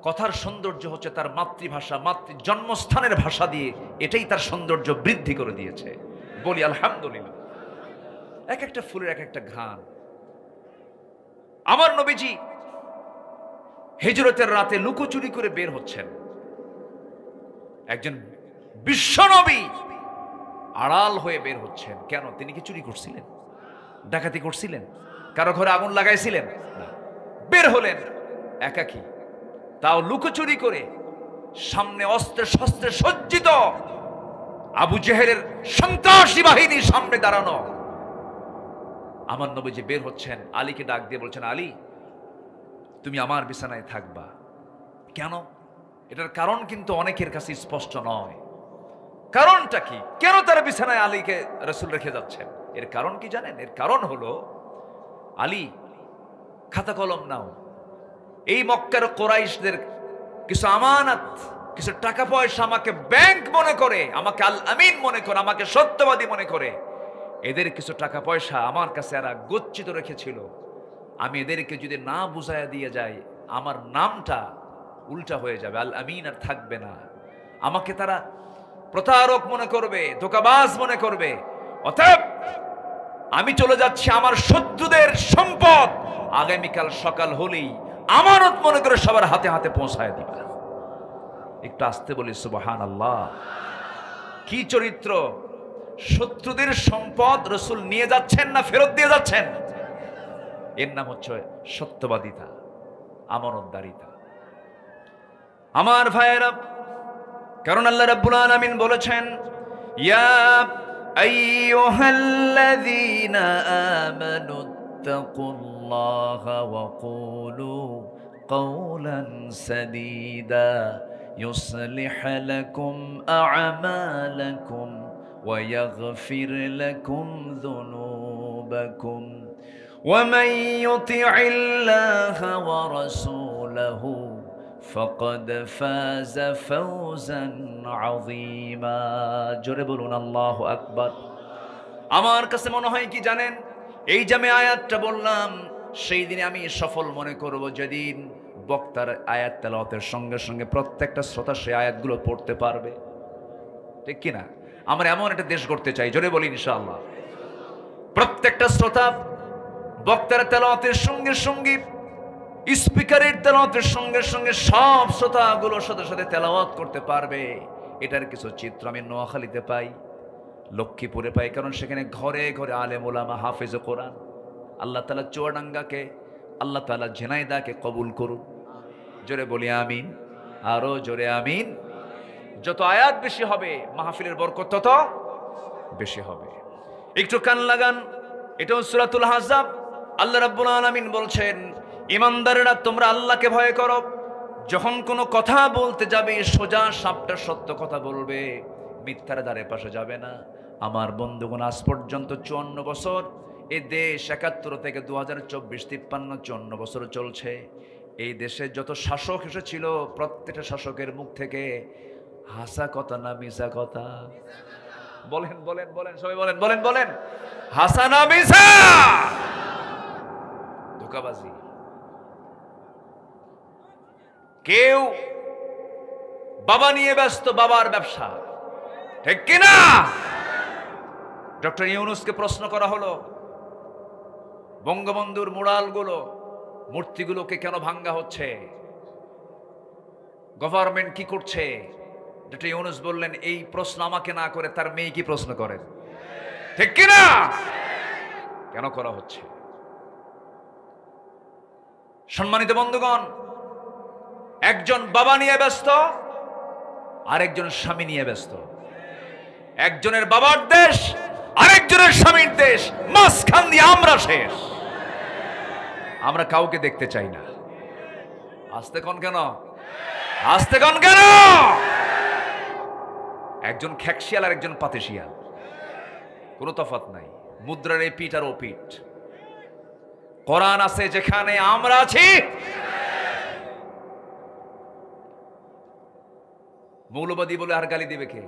কথার সৌন্দর্য হচ্ছে তার মাতৃভাষা, জন্মস্থানের ভাষা দিয়ে, এটাই তার সৌন্দর্য বৃদ্ধি করে দিয়েছে। বলি আলহামদুলিল্লাহ। এক একটা ফুলের এক একটা ঘ্রাণ। আমার নবীজি হিজরতের রাতে লুকোচুরি করে বের হচ্ছেন। একজন বিশ্বনবী আড়াল হয়ে বের হচ্ছেন। কেন? তিনি কি চুরি করছিলেন? ডাকাতি করছিলেন? কারো ঘরে আগুন লাগাইছিলেন? না, বের হলেন একাকী, তাও লুকোচুরি করে। সামনে অস্ত্রে শস্ত্রে সজ্জিত আবু জেহেলের সন্ত্রাসী বাহিনী সামনে দাঁড়ানো। আমার নবীজি বের হচ্ছেন, আলীকে ডাক দিয়ে বলছেন, আলী তুমি আমার বিছানায় থাকবা। কেন? এটার কারণ কিন্তু অনেকের কাছে স্পষ্ট নয়। কারণটা কি? কেন তারা বিছানায় আলীকে রাসূল রেখে যাচ্ছেন? এর কারণ কি জানেন? এর কারণ হলো, আলী খাতা কলম নাও, এই মক্কার কুরাইশদের কিছু আমানত, কিছু টাকা পয়সা আমাকে ব্যাংক মনে করে, আমাকে আল আমিন মনে করে, আমাকে সত্যবাদী মনে করে, এদের কিছু টাকা পয়সা আমার কাছে এরা গচ্ছিত রেখেছিল। আমি এদেরকে যদি না বুঝাইয়া দিয়ে যাই, আমার নামটা উল্টা হয়ে যাবে, আল আমিন আর থাকবে না। আমাকে তারা প্রতারক মনে করবে, ধোঁকাবাজ মনে করবে। অতএব আমি চলে যাচ্ছি, আমার শত্রুদের সম্পদ আগামীকাল সকাল হলেই আমানত মনে করে সবার হাতে হাতে পৌঁছায় দিবা। একটু আসতে বলি সুবহানাল্লাহ। কি চরিত্র! শত্রুদের সম্পদ রাসূল নিয়ে যাচ্ছেন না ফেরত দিয়ে যাচ্ছেন? এর নাম হচ্ছে সত্যবাদিতা, আমানতদারিতা। আমার ভাইয়েরা, কারণ আল্লাহ রাব্বুল আলামিন বলেছেন, ইয়া আইয়ুহাল্লাযীনা আমানুত্তাকুল্লাহা ওয়া কুলু কাওলান সাদীদা ইউসলিহ লাকুম আ'মালাকুম ওয়া ইয়াগফির লাকুম যুনুবাকুম ওয়া মান ইউতি'ইল্লাহা ওয়া রাসূলাহু فقد فاز فوزا عظيما। জোরে বলুন আল্লাহু আকবার। আমার কাছে মনে হয় কি জানেন, এই যে আমি আয়াতটা বললাম, সেই দিনে আমি সফল মনে করব যেদিন বক্তার আয়াত তেলাওয়াতের সঙ্গে সঙ্গে প্রত্যেকটা শ্রোতা সেই আয়াতগুলো পড়তে পারবে, ঠিক কিনা? আমরা এমন একটা দেশ গড়তে চাই, জোরে বলি ইনশাআল্লাহ। প্রত্যেকটা শ্রোতা বক্তার তেলাওয়াতের সঙ্গে সঙ্গে, স্পিকারের তেলাওয়াতের সঙ্গে সঙ্গে সব শ্রোতাগুলোর সাথে সাথে তেলাওয়াত করতে পারবে। এটার কিছু চিত্র আমি নোয়াখালীতে পাই, লক্ষ্মীপুরে পাই, কারণ সেখানে ঘরে ঘরে আলেম ওলামা, হাফেজ কোরআন। আল্লাহ তাআলা চুয়াডাঙ্গাকে, আল্লাহ তাআলা ঝিনাইদহকে কবুল করুন। জোরে বলি আমিন, আরো জোরে আমিন। যত আয়াত বেশি হবে মাহফিলের বরকত তত বেশি হবে। একটু কান লাগান, এটাও সূরাতুল আহজাব। আল্লাহ রাব্বুল আলামিন বলছেন, ইমানদারেরা তোমরা আল্লাহকে ভয় করো, যখন কোনো কথা বলতে যাবে সোজা সাপটা সত্য কথা বলবে, মিথ্যার ধারে পাশে যাবে না। আমার বন্ধুগণ, আজ পর্যন্ত 54 বছর এই দেশ 71 থেকে 2024 53 54 বছর চলছে। এই দেশে যত শাসক এসেছিল প্রত্যেকটা শাসকের মুখ থেকে হাসা কথা না মিছা কথা? বলেন বলেন বলেন, সবাই বলেন বলেন বলেন, হাসা না মিছা? ধোঁকাবাজি। কেউ বাবা নিয়ে ব্যস্ত, বাবার ব্যবসা, ঠিক কিনা? ডক্টর ইউনূসকে প্রশ্ন করা হলো, বঙ্গবন্ধুর মুরালগুলো, মূর্তিগুলোকে কেন ভাঙ্গা হচ্ছে, গভর্নমেন্ট কি করছে? ডক্টর ইউনূস বললেন, এই প্রশ্ন আমাকে না করে তার মেয়ে কি প্রশ্ন করেন, ঠিক কিনা? কেন করা হচ্ছে? সম্মানিত বন্ধুগণ, একজন বাবা নিয়ে ব্যস্ত, আরেকজন স্বামী নিয়ে ব্যস্ত। একজনের বাবার দেশ, আরেকজনের স্বামীর দেশ, মাঝখান দিয়ে আমরা শেষ। আমরা কাউকে দেখতে চাই না। আসতে কোন কেন, আসতে কোন কেন? একজন খ্যাকশিয়াল আর একজন পাতিশিয়াল, কোনো তফাৎ নাই। মুদ্রার এই পিঠ আর ও পিঠ। কোরআন আছে যেখানে, আমরা আছি। মৌলবাদী বলে আর গালি দিবে কে?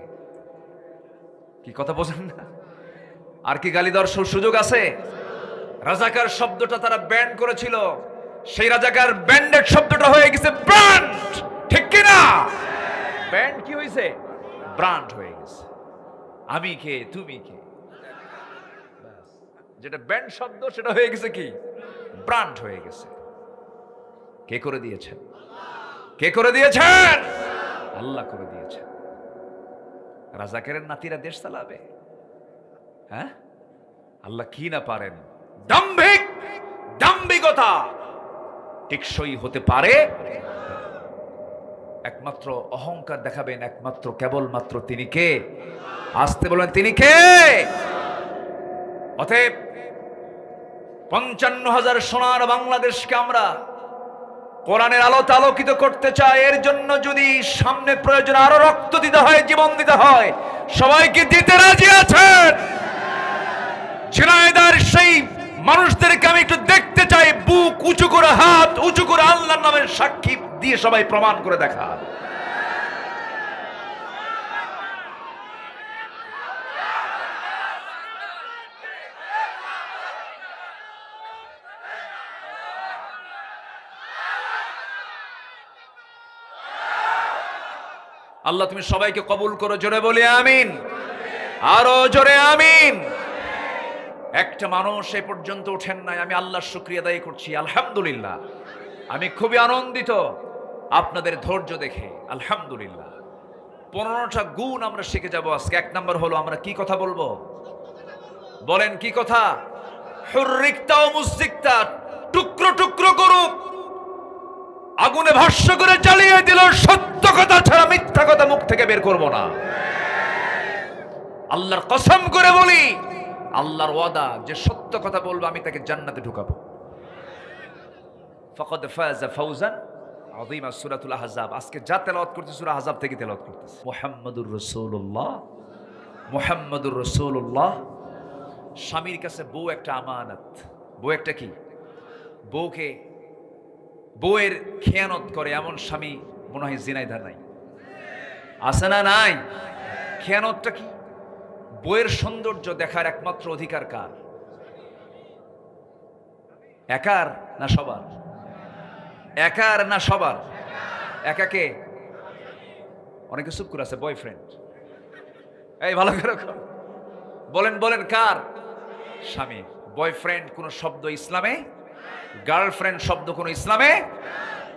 কি কথা বোঝেন না? আর কি গালি দেওয়ার সুযোগ আছে? রাজাকার শব্দটা তারা ব্যান্ড করেছিল, সেই রাজাকার ব্যান্ডেড শব্দটা হয়ে গেছে ব্র্যান্ড, ঠিক কিনা? ব্যান্ড কি হয়েছে? ব্র্যান্ড হয়ে গেছে। আমি কে, তুমি কে, যেটা ব্যান্ড শব্দ সেটা হয়ে গেছে কি? ব্র্যান্ড হয়ে গেছে। কে করে দিয়েছেন? কে করে দিয়েছেন? আল্লাহ করে দিয়েছেন। রাজাকারের নাতিরা দেশ চালাবে? হ্যাঁ, আল্লাহ কি না পারেন? দাম্ভিক, দাম্ভিকতা টেকসই হতে পারে? একমাত্র অহংকার দেখাবেন একমাত্র কেবলমাত্র তিনি কে? আসতে বলেন, তিনি কে? অতএব 55,000 সোনার বাংলাদেশকে আমরা কোরআনের আলোতে আলোকিত করতে চাই। এর জন্য যদি সামনে প্রয়োজন আরো রক্ত দিতে হয়, জীবন দিতে হয়, সবাইকে দিতে রাজি আছেন? ঝিনাইদহের সেই মানুষদেরকে আমি একটু দেখতে চাই, বুক উঁচু করে, হাত উঁচু করে, আল্লাহর নামের সাক্ষী দিয়ে সবাই প্রমাণ করে দেখা। আল্লাহ তুমি সবাইকে কবুল করো, জোরে বলি আমিন, আরো জোরে আমিন। একটা মানুষ এ পর্যন্ত ওঠেন নাই, আমি আল্লাহর শুকরিয়া আদায় করছি, আলহামদুলিল্লাহ। আমি খুবই আনন্দিত আপনাদের ধৈর্য দেখে, আলহামদুলিল্লাহ। 15টা গুণ আমরা শিখে যাব আজকে। 1 নম্বর হলো আমরা কি কথা বলবো? বলেন কি কথা? হুররিকতা ও মুসরিকতা, টুকরো টুকরো করুক, আগুনে ভস্ম করে জ্বালিয়ে দিল, সত্য কথা ছাড়া মিথ্যা কথা মুখ থেকে বের করব না। আল্লাহর কসম করে বলি, আল্লাহর ওয়াদা, যে সত্য কথা বলবো আমি তাকে জান্নাতে ঢুকাবো। ফাকাদ ফাযা ফাওজান আযীমা, সূরাতুল আহজাব। আজকে যা তেলাওয়াত করতে, সূরা আহজাব থেকে তেলাওয়াত করতেছি। মুহাম্মাদুর রাসূলুল্লাহ, মুহাম্মাদুর রাসূলুল্লাহ। স্বামীর কাছে বউ একটা আমানত। বউ একটা কি? বউকে বউয়ের খেয়ানত করে এমন স্বামী মনে হয় জিনাইদার নাই, আছে না নাই? খেয়ানতটা কি? বউয়ের সৌন্দর্য দেখার একমাত্র অধিকার কার? একার না সবার? একার না সবার? একাকে? অনেকে চুপ করে আছে। বয়ফ্রেন্ড, এই ভালো করে বলেন, বলেন কার? স্বামী। বয়ফ্রেন্ড কোন শব্দ ইসলামে, গার্লফ্রেন্ড শব্দ কোন ইসলামে,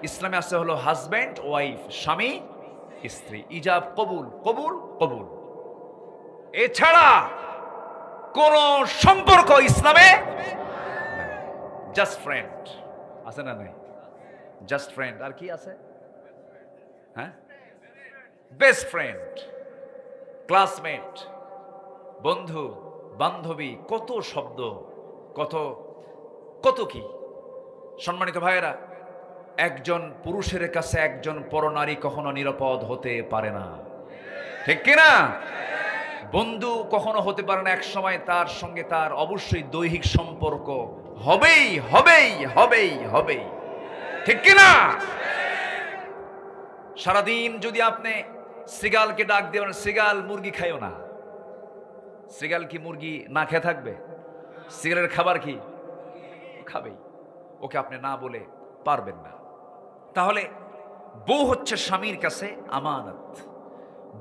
ইসলামে আছে হলো হাজব্যান্ড ওয়াইফ, স্বামী স্ত্রী, ইজাব কবুল, কবুল কবুল। এছাড়া কোন সম্পর্ক ইসলামে জাস্ট ফ্রেন্ড আছে না নাই? Just friend. আর কি আছে? হ্যাঁ, বেস্ট ফ্রেন্ড, ক্লাসমেট, বন্ধু বান্ধবী, কত শব্দ, কত কত কি। সম্মানিত ভাইয়েরা, একজন পুরুষের কাছে একজন পরনারী কখনো নিরাপদ হতে পারে না, ঠিক কিনা? বন্ধু কখনো হতে পারে না, এক সময় তার সঙ্গে তার অবশ্যই দৈহিক সম্পর্ক হবেই হবেই হবেই হবেই, ঠিক কিনা? সারাদিন যদি আপনি সিগালকে ডাক দেবেন, সিগাল মুরগি খাইও না, সিগাল কি মুরগি না খেয়ে থাকবে? সিগালের খাবার কি? খাবেই। ওকে আপনি না বলে পারবেন না। তাহলে বউ হচ্ছে স্বামীর কাছে আমানত।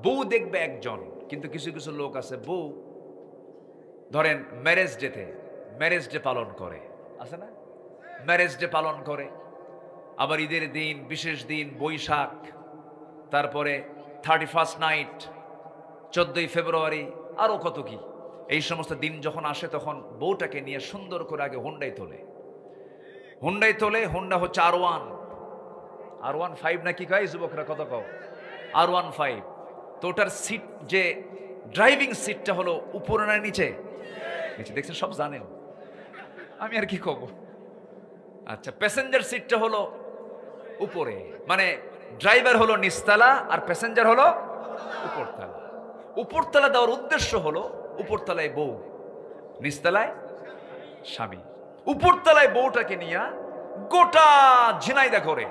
বউ দেখবে একজন, কিন্তু কিছু কিছু লোক আছে বউ ধরেন ম্যারেজ ডে পালন করে, আছে না? ম্যারেজ ডে পালন করে, আবার ঈদের দিন, বিশেষ দিন, বৈশাখ, তারপরে 31st নাইট, 14ই ফেব্রুয়ারি, আরো কত কি। এই সমস্ত দিন যখন আসে তখন বউটাকে নিয়ে সুন্দর করে আগে হুন্ডাই তোলে। হুন্ডা হচ্ছে R15 নাকি কয় যুবকরা, কত কও? R15। তো ওটার সিট, যে ড্রাইভিং সিটটা হলো উপরে না নিচে? নিচে। দেখছেন, সব জানেন, আমি আর কি কব। আচ্ছা, প্যাসেঞ্জার সিটটা হলো উপরে, মানে ড্রাইভার হলো নিচতলা আর প্যাসেঞ্জার হলো উপরতলা। উপরতলা দেওয়ার উদ্দেশ্য হলো উপরতলায় বউ, নিচতলায় স্বামী। উপরতলায় বউটাকে নিয়ে গোটা ঝিনাইদা করে,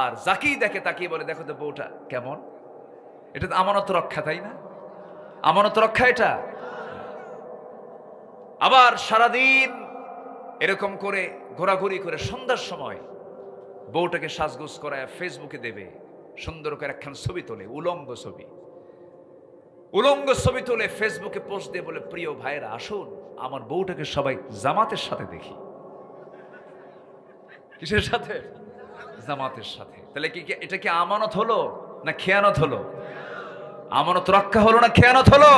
আর যাকেই দেখে তাকিয়ে বলে, দেখো তো বউটা কেমন। এটা তো আমানত রক্ষা, তাই না? আমানত রক্ষা এটা। আবার সারাদিন এরকম করে ঘোরাঘুরি করে সন্ধ্যার সময় বউটাকে সাজগোজ করায় ফেসবুকে দেবে, সুন্দর করে একখান ছবি তোলে, উলঙ্গ ছবি তুলে ফেসবুকে পোস্ট দিয়ে বলে, প্রিয় ভাইরা আসুন, আমার বউটাকে সবাই জামাতের সাথে দেখি। কিসের সাথে? জামাতের সাথে। তাহলে কি এটা কি আমানত হলো না খেয়ানত হলো? আমানত রক্ষা হলো না খেয়ানত হলো?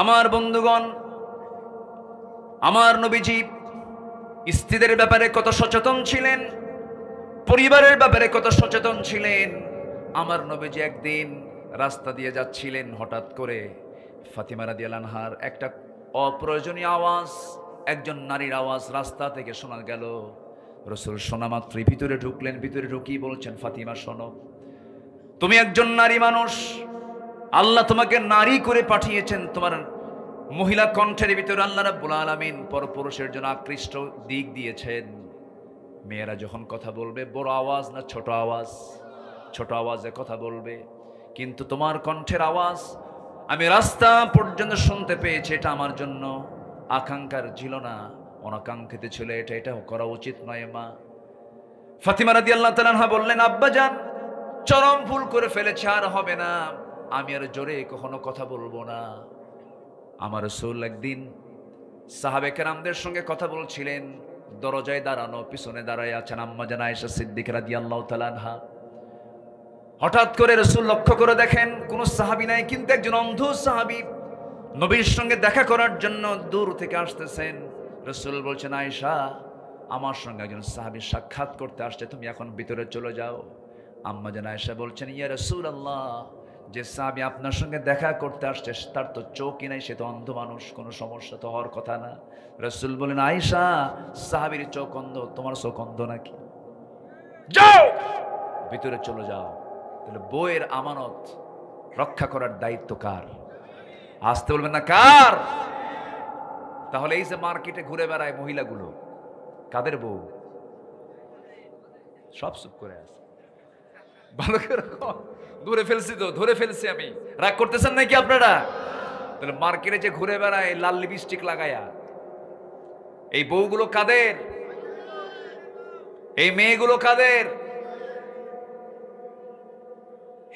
আমার বন্ধুগণ, আমার নবীজি স্ত্রীদের ব্যাপারে কত সচেতন ছিলেন, পরিবারের ব্যাপারে কত সচেতন ছিলেন। আমার নবীজি একদিন রাস্তা দিয়ে যাচ্ছিলেন, হঠাৎ করে ফাতিমা রাদিয়াল্লাহু আনহার একটা অপ্রয়োজনীয় আওয়াজ, একজন নারীর আওয়াজ রাস্তা থেকে শোনা গেল। রাসূল শোনা মাত্রই ভিতরে ঢুকলেন। ভিতরে ঢুকিয়ে বলছেন, ফাতিমা শোনো, তুমি একজন নারী মানুষ, আল্লাহ তোমাকে নারী করে পাঠিয়েছেন। তোমার মহিলা কণ্ঠের ভিতরে আল্লাহ রাব্বুল আলামিন পরপুরুষের জন্য আকৃষ্ট দিক দিয়েছেন। মেয়েরা যখন কথা বলবে বড় আওয়াজ না ছোট আওয়াজ? ছোট আওয়াজে কথা বলবে, কিন্তু তোমার কণ্ঠের আওয়াজ আমি রাস্তা পর্যন্ত শুনতে পেয়েছি। এটা আমার জন্য আকাঙ্ক্ষার ছিল না, অনাকাঙ্ক্ষিত ছিল। এটা করা উচিত নয় মা। ফাতিমা রাদিয়াল্লাহু তাআলা আনহা বললেন, আব্বাজান চরম ভুল করে ফেলেছে, আর হবে না, আমি আর জোরে কখনো কথা বলবো না। আমার রাসূল একদিন সাহাবে কেরামদের সঙ্গে কথা বলছিলেন, দরজায় দাঁড়ানো, পিছনে দাঁড়ায় আছেন আম্মা জান আয়েশা সিদ্দিকা রাদিয়াল্লাহু তাআলা আনহা। হঠাৎ করে রাসূল লক্ষ্য করে দেখেন কোন সাহাবী নাই, কিন্তু একজন অন্ধ সাহাবী নবীর সঙ্গে দেখা করার জন্য দূর থেকে আসতেছেন। রাসূল বলছেন, আয়েশা আমার সঙ্গে একজন সাহাবী সাক্ষাৎ করতে আসছে, তুমি এখন ভিতরে চলে যাও। আম্মা জান আয়েশা বলছেন, ইয়া রাসূলুল্লাহ, যে সাহাবী আপনার সঙ্গে দেখা করতে আসছে তার তো চোখই নাই, সে তো অন্ধ মানুষ, কোনো সমস্যা তো হওয়ার কথা না। রাসূল বলেন, আয়েশা সাহাবীর চোখ অন্ধ, তোমার চোখ অন্ধ নাকি? যাও ভিতরে চলে যাও। তাহলে বউয়ের আমানত রক্ষা করার দায়িত্ব কার? আসতে বলবেন না কার? তাহলে এই যে মার্কেটে ঘুরে বেড়ায় মহিলাগুলো, কাদের বউ? সব চুপ করে আছে। ভালো করে ধরে ফেলছি তো, ধরে ফেলছি আমি। রাগ করতেছেন নাকি আপনারা? তাহলে মার্কেটে যে ঘুরে বেড়ায় লাল লিপস্টিক লাগায়া, এই বউগুলো কাদের? এই মেয়েগুলো কাদের?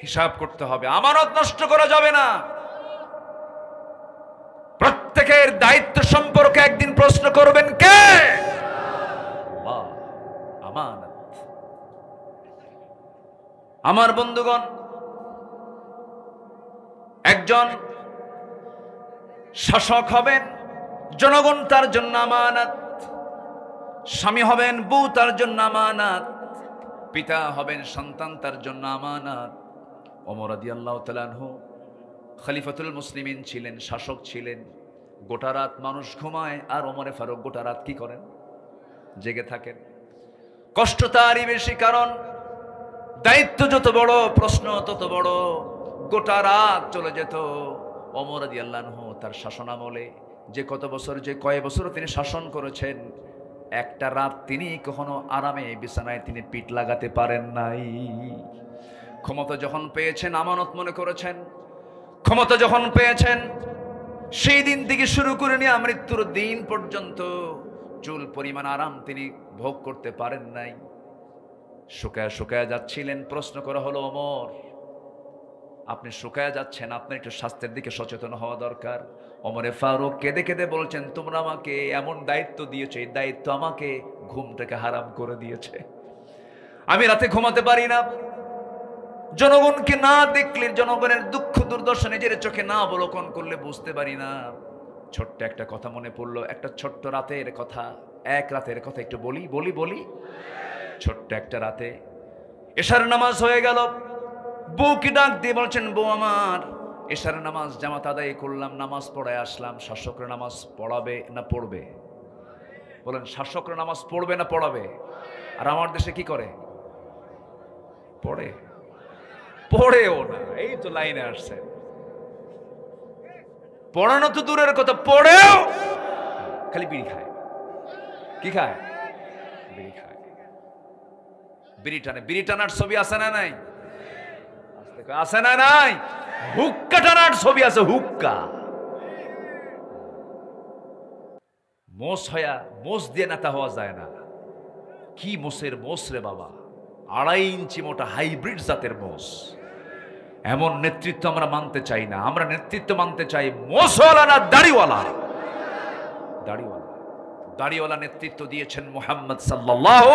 হিসাব করতে হবে। আমানত নষ্ট করা যাবে না। প্রত্যেকের দায়িত্ব সম্পর্কে একদিন প্রশ্ন করবেন কে? আল্লাহ। আমানত। আমার বন্ধুগণ, একজন শাসক হবেন, জনগণ তার জন্য আমানত। স্বামী হবেন, বউ তার জন্য আমানত। পিতা হবেন, সন্তান তার জন্য আমানত। ওমর রাদিয়াল্লাহু তাআলা আনহু খলিফাতুল মুসলিমিন ছিলেন, শাসক ছিলেন। গোটা রাত মানুষ ঘুমায়, আর ওমরে ফারুক গোটা রাত কি করেন? জেগে থাকেন। কষ্ট তারই বেশি, কারণ দায়িত্ব যত বড়, প্রশ্ন তত বড়। গোটা রাত চলে যেত। ওমর রাদিয়াল্লাহু আনহু তার শাসনামলে যে কত বছর, যে কয় বছর তিনি শাসন করেছেন, একটা রাত তিনি কখনো আরামে বিছানায় তিনি পিঠ লাগাতে পারেন নাই। ক্ষমতা যখন পেয়েছেন আমানত মনে করেছেন। ক্ষমতা যখন পেয়েছেন, সেই দিন থেকে শুরু করে নিয়ে মৃত্যুর দিন পর্যন্ত চুল পরিমাণ আরাম তিনি ভোগ করতে পারেন নাই। শুকায় শুকায় যাচ্ছিলেন। প্রশ্ন করা হলো, ওমর আপনি শুকায় যাচ্ছেন, আপনার একটু স্বাস্থ্যের দিকে সচেতন হওয়া দরকার। ওমরে ফারুক কেঁদে কেঁদে বলছেন, তোমরা আমাকে এমন দায়িত্ব দিয়েছো, এই দায়িত্ব আমাকে ঘুমটাকে হারাম করে দিয়েছে। আমি রাতে ঘুমাতে পারি না। জনগণকে না দেখলে, জনগণের দুঃখ দুর্দশা নিজের চোখে না অবলোকন করলে বুঝতে পারি না। ছোট্ট একটা কথা মনে পড়লো, একটা ছোট্ট রাতের কথা, এক রাতের কথা একটু বলি বলি বলি। ছোট্ট একটা রাতে এশার নামাজ হয়ে গেল। বউকে ডাক দিয়ে বলছেন, বউ আমার, এশার নামাজ জামাত আদায় করলাম, নামাজ পড়ায় আসলাম। শাসকরা নামাজ পড়াবে না পড়বে? বলেন, শাসকরা নামাজ পড়বে না পড়াবে? আর আমার দেশে কি করে? পড়ে? পড়েও না। এই তো লাইনে আসছে। পড়ানো তো দূরের কথা, পড়েও খালি বিড়ি খায়। কি খায়? বিড়ি খায়। বিড়ি টানে। বিড়ি টানার ছবি আছে না নাই? আছে না নাই? হুক্কা টানার ছবি আছে। হুক্কা মোষ হয়া, মোষ দিয়ে নেতা হওয়া যায় না। কি মোষের মোষ রে বাবা, 2.5 ইঞ্চি মোটা হাইব্রিড জাতের মোষ। এমন নেতৃত্ব আমরা মানতে চাই না। আমরা নেতৃত্ব মানতে চাই মোষওয়ালা না দাড়িওয়ালা। দাড়িওয়ালা। দাড়িওয়ালা নেতৃত্ব দিয়েছেন মুহাম্মদ সাল্লাল্লাহু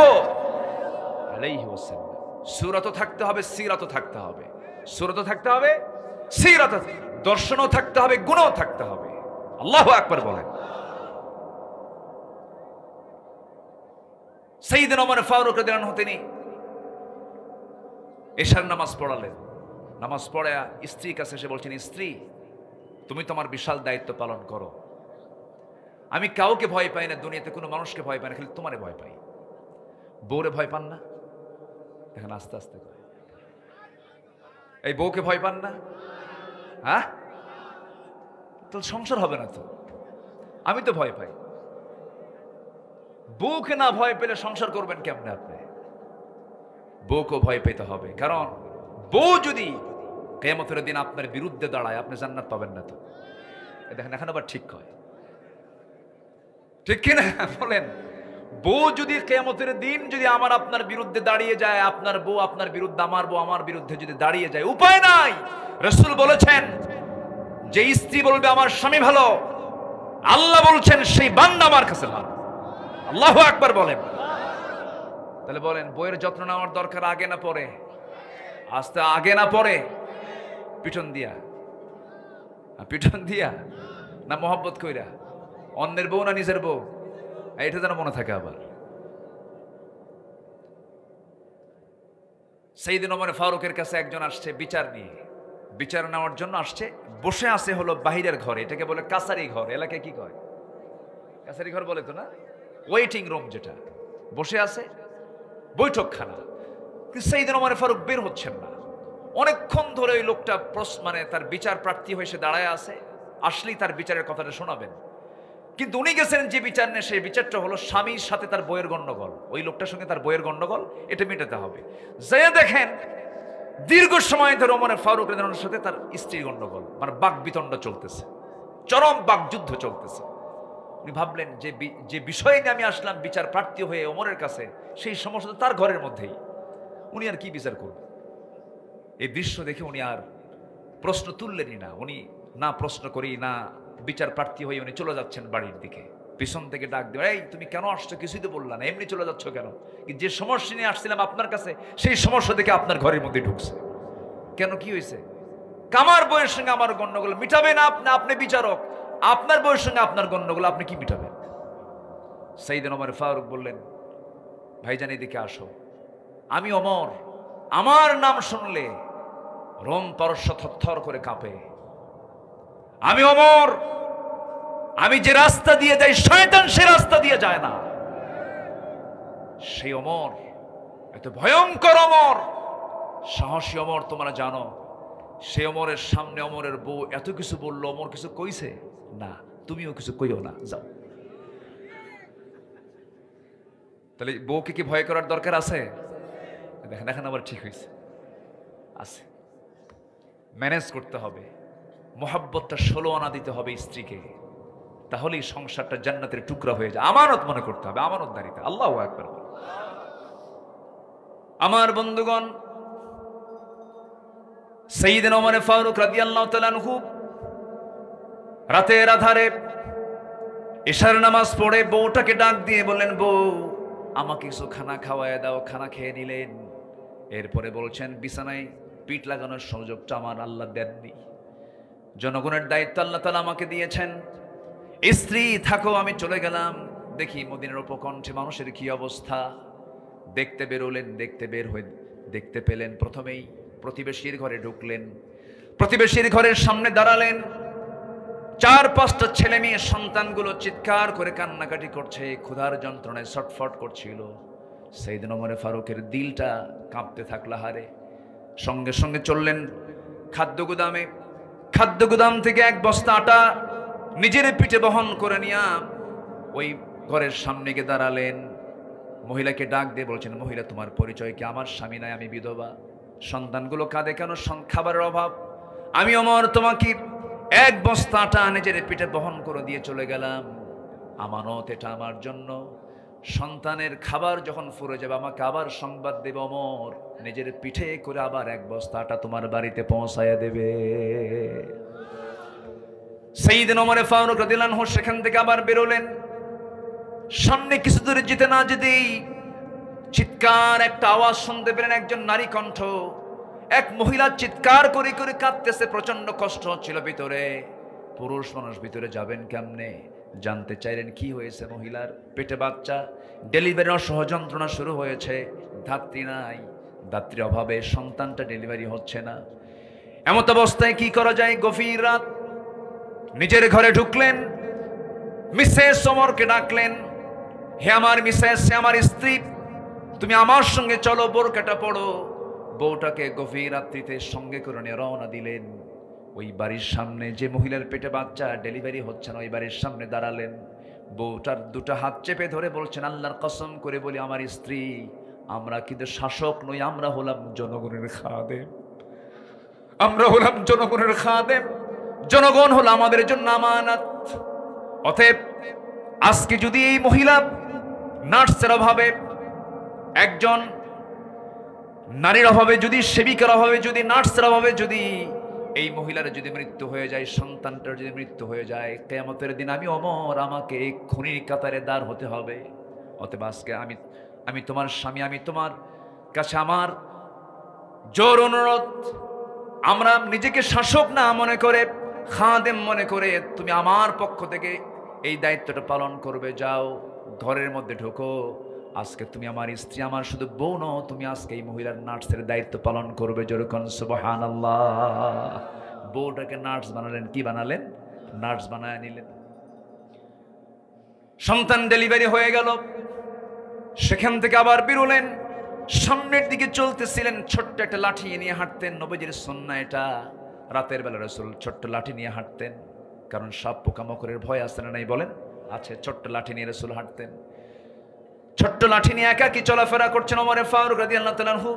আলাইহি ওয়াসাল্লাম। সূরাতও থাকতে হবে, সিরাতও থাকতে হবে। সূরাতও থাকতে হবে, সিরাত, দর্শনও থাকতে হবে, গুণও থাকতে হবে। আল্লাহু আকবার বলেন। সাইয়েদনা ওমর ফারুক রাদিয়াল্লাহু আনহু তিনি এশার নামাজ পড়ালেন। নামাজ পড়ে স্ত্রীর কাছে এসে বলছেন, স্ত্রী তুমি তোমার বিশাল দায়িত্ব পালন করো। আমি কাউকে ভয় পাই না, দুনিয়াতে কোনো মানুষকে ভয় পাই না, খালি তোমারে ভয় পাই। বউরে ভয় পান না? এখন আস্তে আস্তে কয়, এই বউকে ভয় পান না? হ্যাঁ, তো সংসার হবে না তো। আমি তো ভয় পাই। বউকে না ভয় পেলে সংসার করবেন কেমনে আপনি? বউকে ভয় পেতে হবে, কারণ বউ যদি কিয়ামতের দিন আপনার বিরুদ্ধে দাঁড়ায়, আপনি জান্নাত পাবেন না তো। দেখেন এখন আবার ঠিক হয়, ঠিক কিনা বলেন? বউ যদি কিয়ামতের দিন যদি আমার আপনার বিরুদ্ধে দাঁড়িয়ে যায়, আপনার বউ আপনার বিরুদ্ধে, আমার বউ আমার বিরুদ্ধে যদি দাঁড়িয়ে যায়, উপায় নাই। রাসূল বলেছেন, যে স্ত্রী বলবে আমার স্বামী ভালো, আল্লাহ বলছেন সেই বান্দা আমার কাছে ভালো। আল্লাহু আকবার বলেন। তাহলে বলেন, বউয়ের যত্ন নেওয়ার দরকার আগে না পরে? আস্তে আগে না পরে? পিছন দিয়া? পিছন দিয়া না মহব্বত কইরা? অন্যের বউ না নিজের বউ? এটা যেন মনে থাকে। আবার সাইয়েদনা ওমর ফারুকের কাছে একজন আসছে বিচার নিয়ে, বিচার নেওয়ার জন্য আসছে। বসে আছে হলো বাহিরের ঘরে, এটাকে বলে কাছারি ঘর। এলাকায় কি কয়? কাছারি ঘর বলে তো না? ওয়েটিং রুম যেটা, বসে আছে বৈঠকখানা। সাইয়েদনা ওমর ফারুক বের হচ্ছেন না। অনেকক্ষণ ধরে ওই লোকটা মানে তার বিচার প্রার্থী হয়ে সে দাঁড়ায় আছে। আসলেই তার বিচারের কথাটা শোনাবেন। কিন্তু উনি গেছেন যে বিচার নেই, সেই বিচারটা হলো স্বামীর সাথে তার বইয়ের গন্ডগোল, ওই লোকটার সঙ্গে তার বইয়ের গন্ডগোল, এটা মেটাতে হবে। যে দেখেন দীর্ঘ সময় ধরে ওমর ফারুক রাদিয়াল্লাহু সাথে তার স্ত্রীর গন্ডগোল, মানে বাকবিতণ্ড চলতেছে, চরম বাকযুদ্ধ চলতেছে। উনি ভাবলেন যে বিষয় নিয়ে আমি আসলাম বিচার প্রার্থী হয়ে ওমরের কাছে, সেই সমস্যা তার ঘরের মধ্যেই, উনি আর কি বিচার করবেন। এই দৃশ্য দেখে উনি আর প্রশ্ন তুললেনই না, উনি না প্রশ্ন করি না বিচার প্রার্থী হয়ে উনি চলে যাচ্ছেন বাড়ির দিকে। পিছন থেকে ডাক দেবে, এই তুমি কেন আসছো, কিছুই তো বললা না, এমনি চলে যাচ্ছ কেন? যে সমস্যা নিয়ে আসছিলাম আপনার কাছে, সেই সমস্যা দেখে আপনার ঘরের মধ্যে ঢুকছে কেন, কি হয়েছে? কামার বইয়ের সঙ্গে আমার গন্ডগোল মিটাবেন আপনি, আপনি বিচারক, আপনার বইয়ের সঙ্গে আপনার গন্ডগোল আপনি কি মিটাবেন? সাইয়েদনা ওমর ফারুক বললেন, ভাইজান এদিকে আসো, আমি ওমর, আমার নাম শুনলে রোম পারস্য থরথর করে কাঁপে। আমি ওমর, আমি যে রাস্তা দিয়ে যাই শয়তান সে রাস্তা দিয়ে যায় না। সেই ওমর, এত ভয়ঙ্কর ওমর, সাহসী ওমর তোমরা জানো। সে ওমরের সামনে ওমরের বউ এত কিছু বললো, ওমর কিছু কইছে না, তুমিও কিছু কইও না, যাও। তাহলে বউকে কি ভয় করার দরকার আছে? দেখেন দেখেন আবার ঠিক হয়েছে, আছে। ম্যানেজ করতে হবে, মোহাব্বতটা 16 আনা দিতে হবে স্ত্রীকে, তাহলেই সংসারটা জান্নাতের টুকরা হয়ে যায়। আমানত মনে করতে হবে, আমানতদারিতা। আল্লাহু আকবার। আমার বন্ধুগণ, সাইয়েদনা ওমর ফারুক রাদিয়াল্লাহু তাআলা আনহু রাতের আধারে ইশার নামাজ পড়ে বউটাকে ডাক দিয়ে বললেন, বউ আমাকে কিছু খানা খাওয়ায় দাও। খানা খেয়ে নিলেন। এরপরে বলছেন, বিছানায় পিঠ লাগানোর সুযোগটা আমার আল্লাহ দেননি, জনগণের দায়িত্ব আল্লাহ তাআলা আমাকে দিয়েছেন। স্ত্রী থাকো, আমি চলে গেলাম। দেখি মদিনার উপকণ্ঠে মানুষের কি অবস্থা। দেখতে বেরোলেন, দেখতে পেলেন প্রথমেই প্রতিবেশীর ঘরে ঢুকলেন, প্রতিবেশীর ঘরের সামনে দাঁড়ালেন। 4-5টা ছেলে মেয়ে সন্তানগুলো চিৎকার করে কান্নাকাটি করছে, ক্ষুধার যন্ত্রণায় ছটফট করছিল। সাইয়েদনা ওমর ফারুকের দিলটা কাঁপতে থাকলো হারে। সঙ্গে সঙ্গে চললেন খাদ্য গুদামে। খাদ্য গুদাম থেকে 1 বস্তা আটা নিজের পিঠে বহন করে নিয়ে ওই ঘরের সামনে গিয়ে দাঁড়ালেন। মহিলাকে ডাক দিয়ে বলছেন, মহিলা তোমার পরিচয় কি? আমার স্বামী নাই, আমি বিধবা। সন্তানগুলো কাঁদে কেন? খাবারের অভাব। আমি ওমর তোমাকে 1 বস্তা আটা নিজের পিঠে বহন করে দিয়ে চলে গেলাম, আমানত এটা আমার জন্য। সন্তানের খাবার যখন ফুরে যাবে আমাকে আবার সংবাদ দেবে, ওমর নিজের পিঠে করে আবার 1 বস্তা আটা তোমার বাড়িতে পৌঁছায়া দেবে। সাইয়েদনা ওমর ফারুক রাদিয়াল্লাহু আনহু সেখান থেকে আবার বেরোলেন। সামনে কিছু দূরে যেতে না যেতেই চিৎকার একটা আওয়াজ শুনতে পেলেন, একজন নারী কণ্ঠ। এক মহিলা চিৎকার করে করে কাঁদতেছে, প্রচন্ড কষ্ট হচ্ছিল ভিতরে। পুরুষ মানুষ ভিতরে যাবেন কেমনে? জানতে চাইলেন কি হয়েছে মহিলার। পেটে বাচ্চা, ডেলিভারির অসহ যন্ত্রণা শুরু হয়েছে, ধাত্রী নাই, ধাত্রীর অভাবে সন্তানটা ডেলিভারি হচ্ছে না। এমত অবস্থায় কি করা যায়? গভীর রাত, নিজের ঘরে ঢুকলেন, মিসেস ওমরকে ডাকলেন, হে আমার মিসেস, হে আমার স্ত্রী, তুমি আমার সঙ্গে চলো, বোরকাটা পড়ো। বউটাকে গভীর রাত্রিতে সঙ্গে করে নিয়ে রওনা দিলেন। ওই বাড়ির সামনে, যে মহিলার পেটে বাচ্চা ডেলিভারি হচ্ছে না, ওই বাড়ির সামনে দাঁড়ালেন। বউটার 2টা হাত চেপে ধরে বলছেন, আল্লাহর কসম করে বলি আমার স্ত্রী, আমরা কিন্তু শাসক নই, আমরা হলাম জনগণের খাদেম। আমরা হলাম জনগণের খাদেম, জনগণ হলো আমাদের জন্য আমানত। অতএব আজকে যদি এই মহিলা নার্সের অভাবে, একজন নারীর অভাবে, যদি সেবিকার অভাবে, যদি নার্সের অভাবে যদি এই মহিলার যদি মৃত্যু হয়ে যায়, সন্তানটার যদি মৃত্যু হয়ে যায়, কিয়ামতের দিন আমি ওমর, আমাকে খুনির কাতারে দাঁড় হতে হবে। অতএব আজকে আমি তোমার স্বামী, আমি তোমার কাছে আমার জোর অনুরোধ, আমরা নিজেকে শাসক না মনে করে, খাদেম মনে করে তুমি আমার পক্ষ থেকে এই দায়িত্বটা পালন করবে। যাও, ঘরের মধ্যে ঢোকো। আজকে তুমি আমার স্ত্রী, আমার শুধু বউ নও, তুমি আজকে এই মহিলার নার্সের দায়িত্ব পালন করবে। যেরকম সুবহানাল্লাহ। বউটাকে নার্স বানালেন। কি বানালেন? নার্স বানায় নিলেন। সন্তান ডেলিভারি হয়ে গেল। সেখান থেকে আবার বেরোলেন, সামনের দিকে চলতেছিলেন। ছোট্ট একটা লাঠি নিয়ে হাঁটতেন, নবীজির সুন্নাহ এটা। রাতের বেলা রাসূল ছোট্ট লাঠি নিয়ে হাঁটতেন, কারণ সাপ পোকামাকড়ের ভয় আছে না নাই বলেন? আছে। ছোট্ট লাঠি নিয়ে রাসূল হাঁটতেন, ছোট্ট লাঠি নিয়ে একাকী চলাফেরা করছেন ওমর ফারুক রাদিয়াল্লাহু তাআলা আনহু।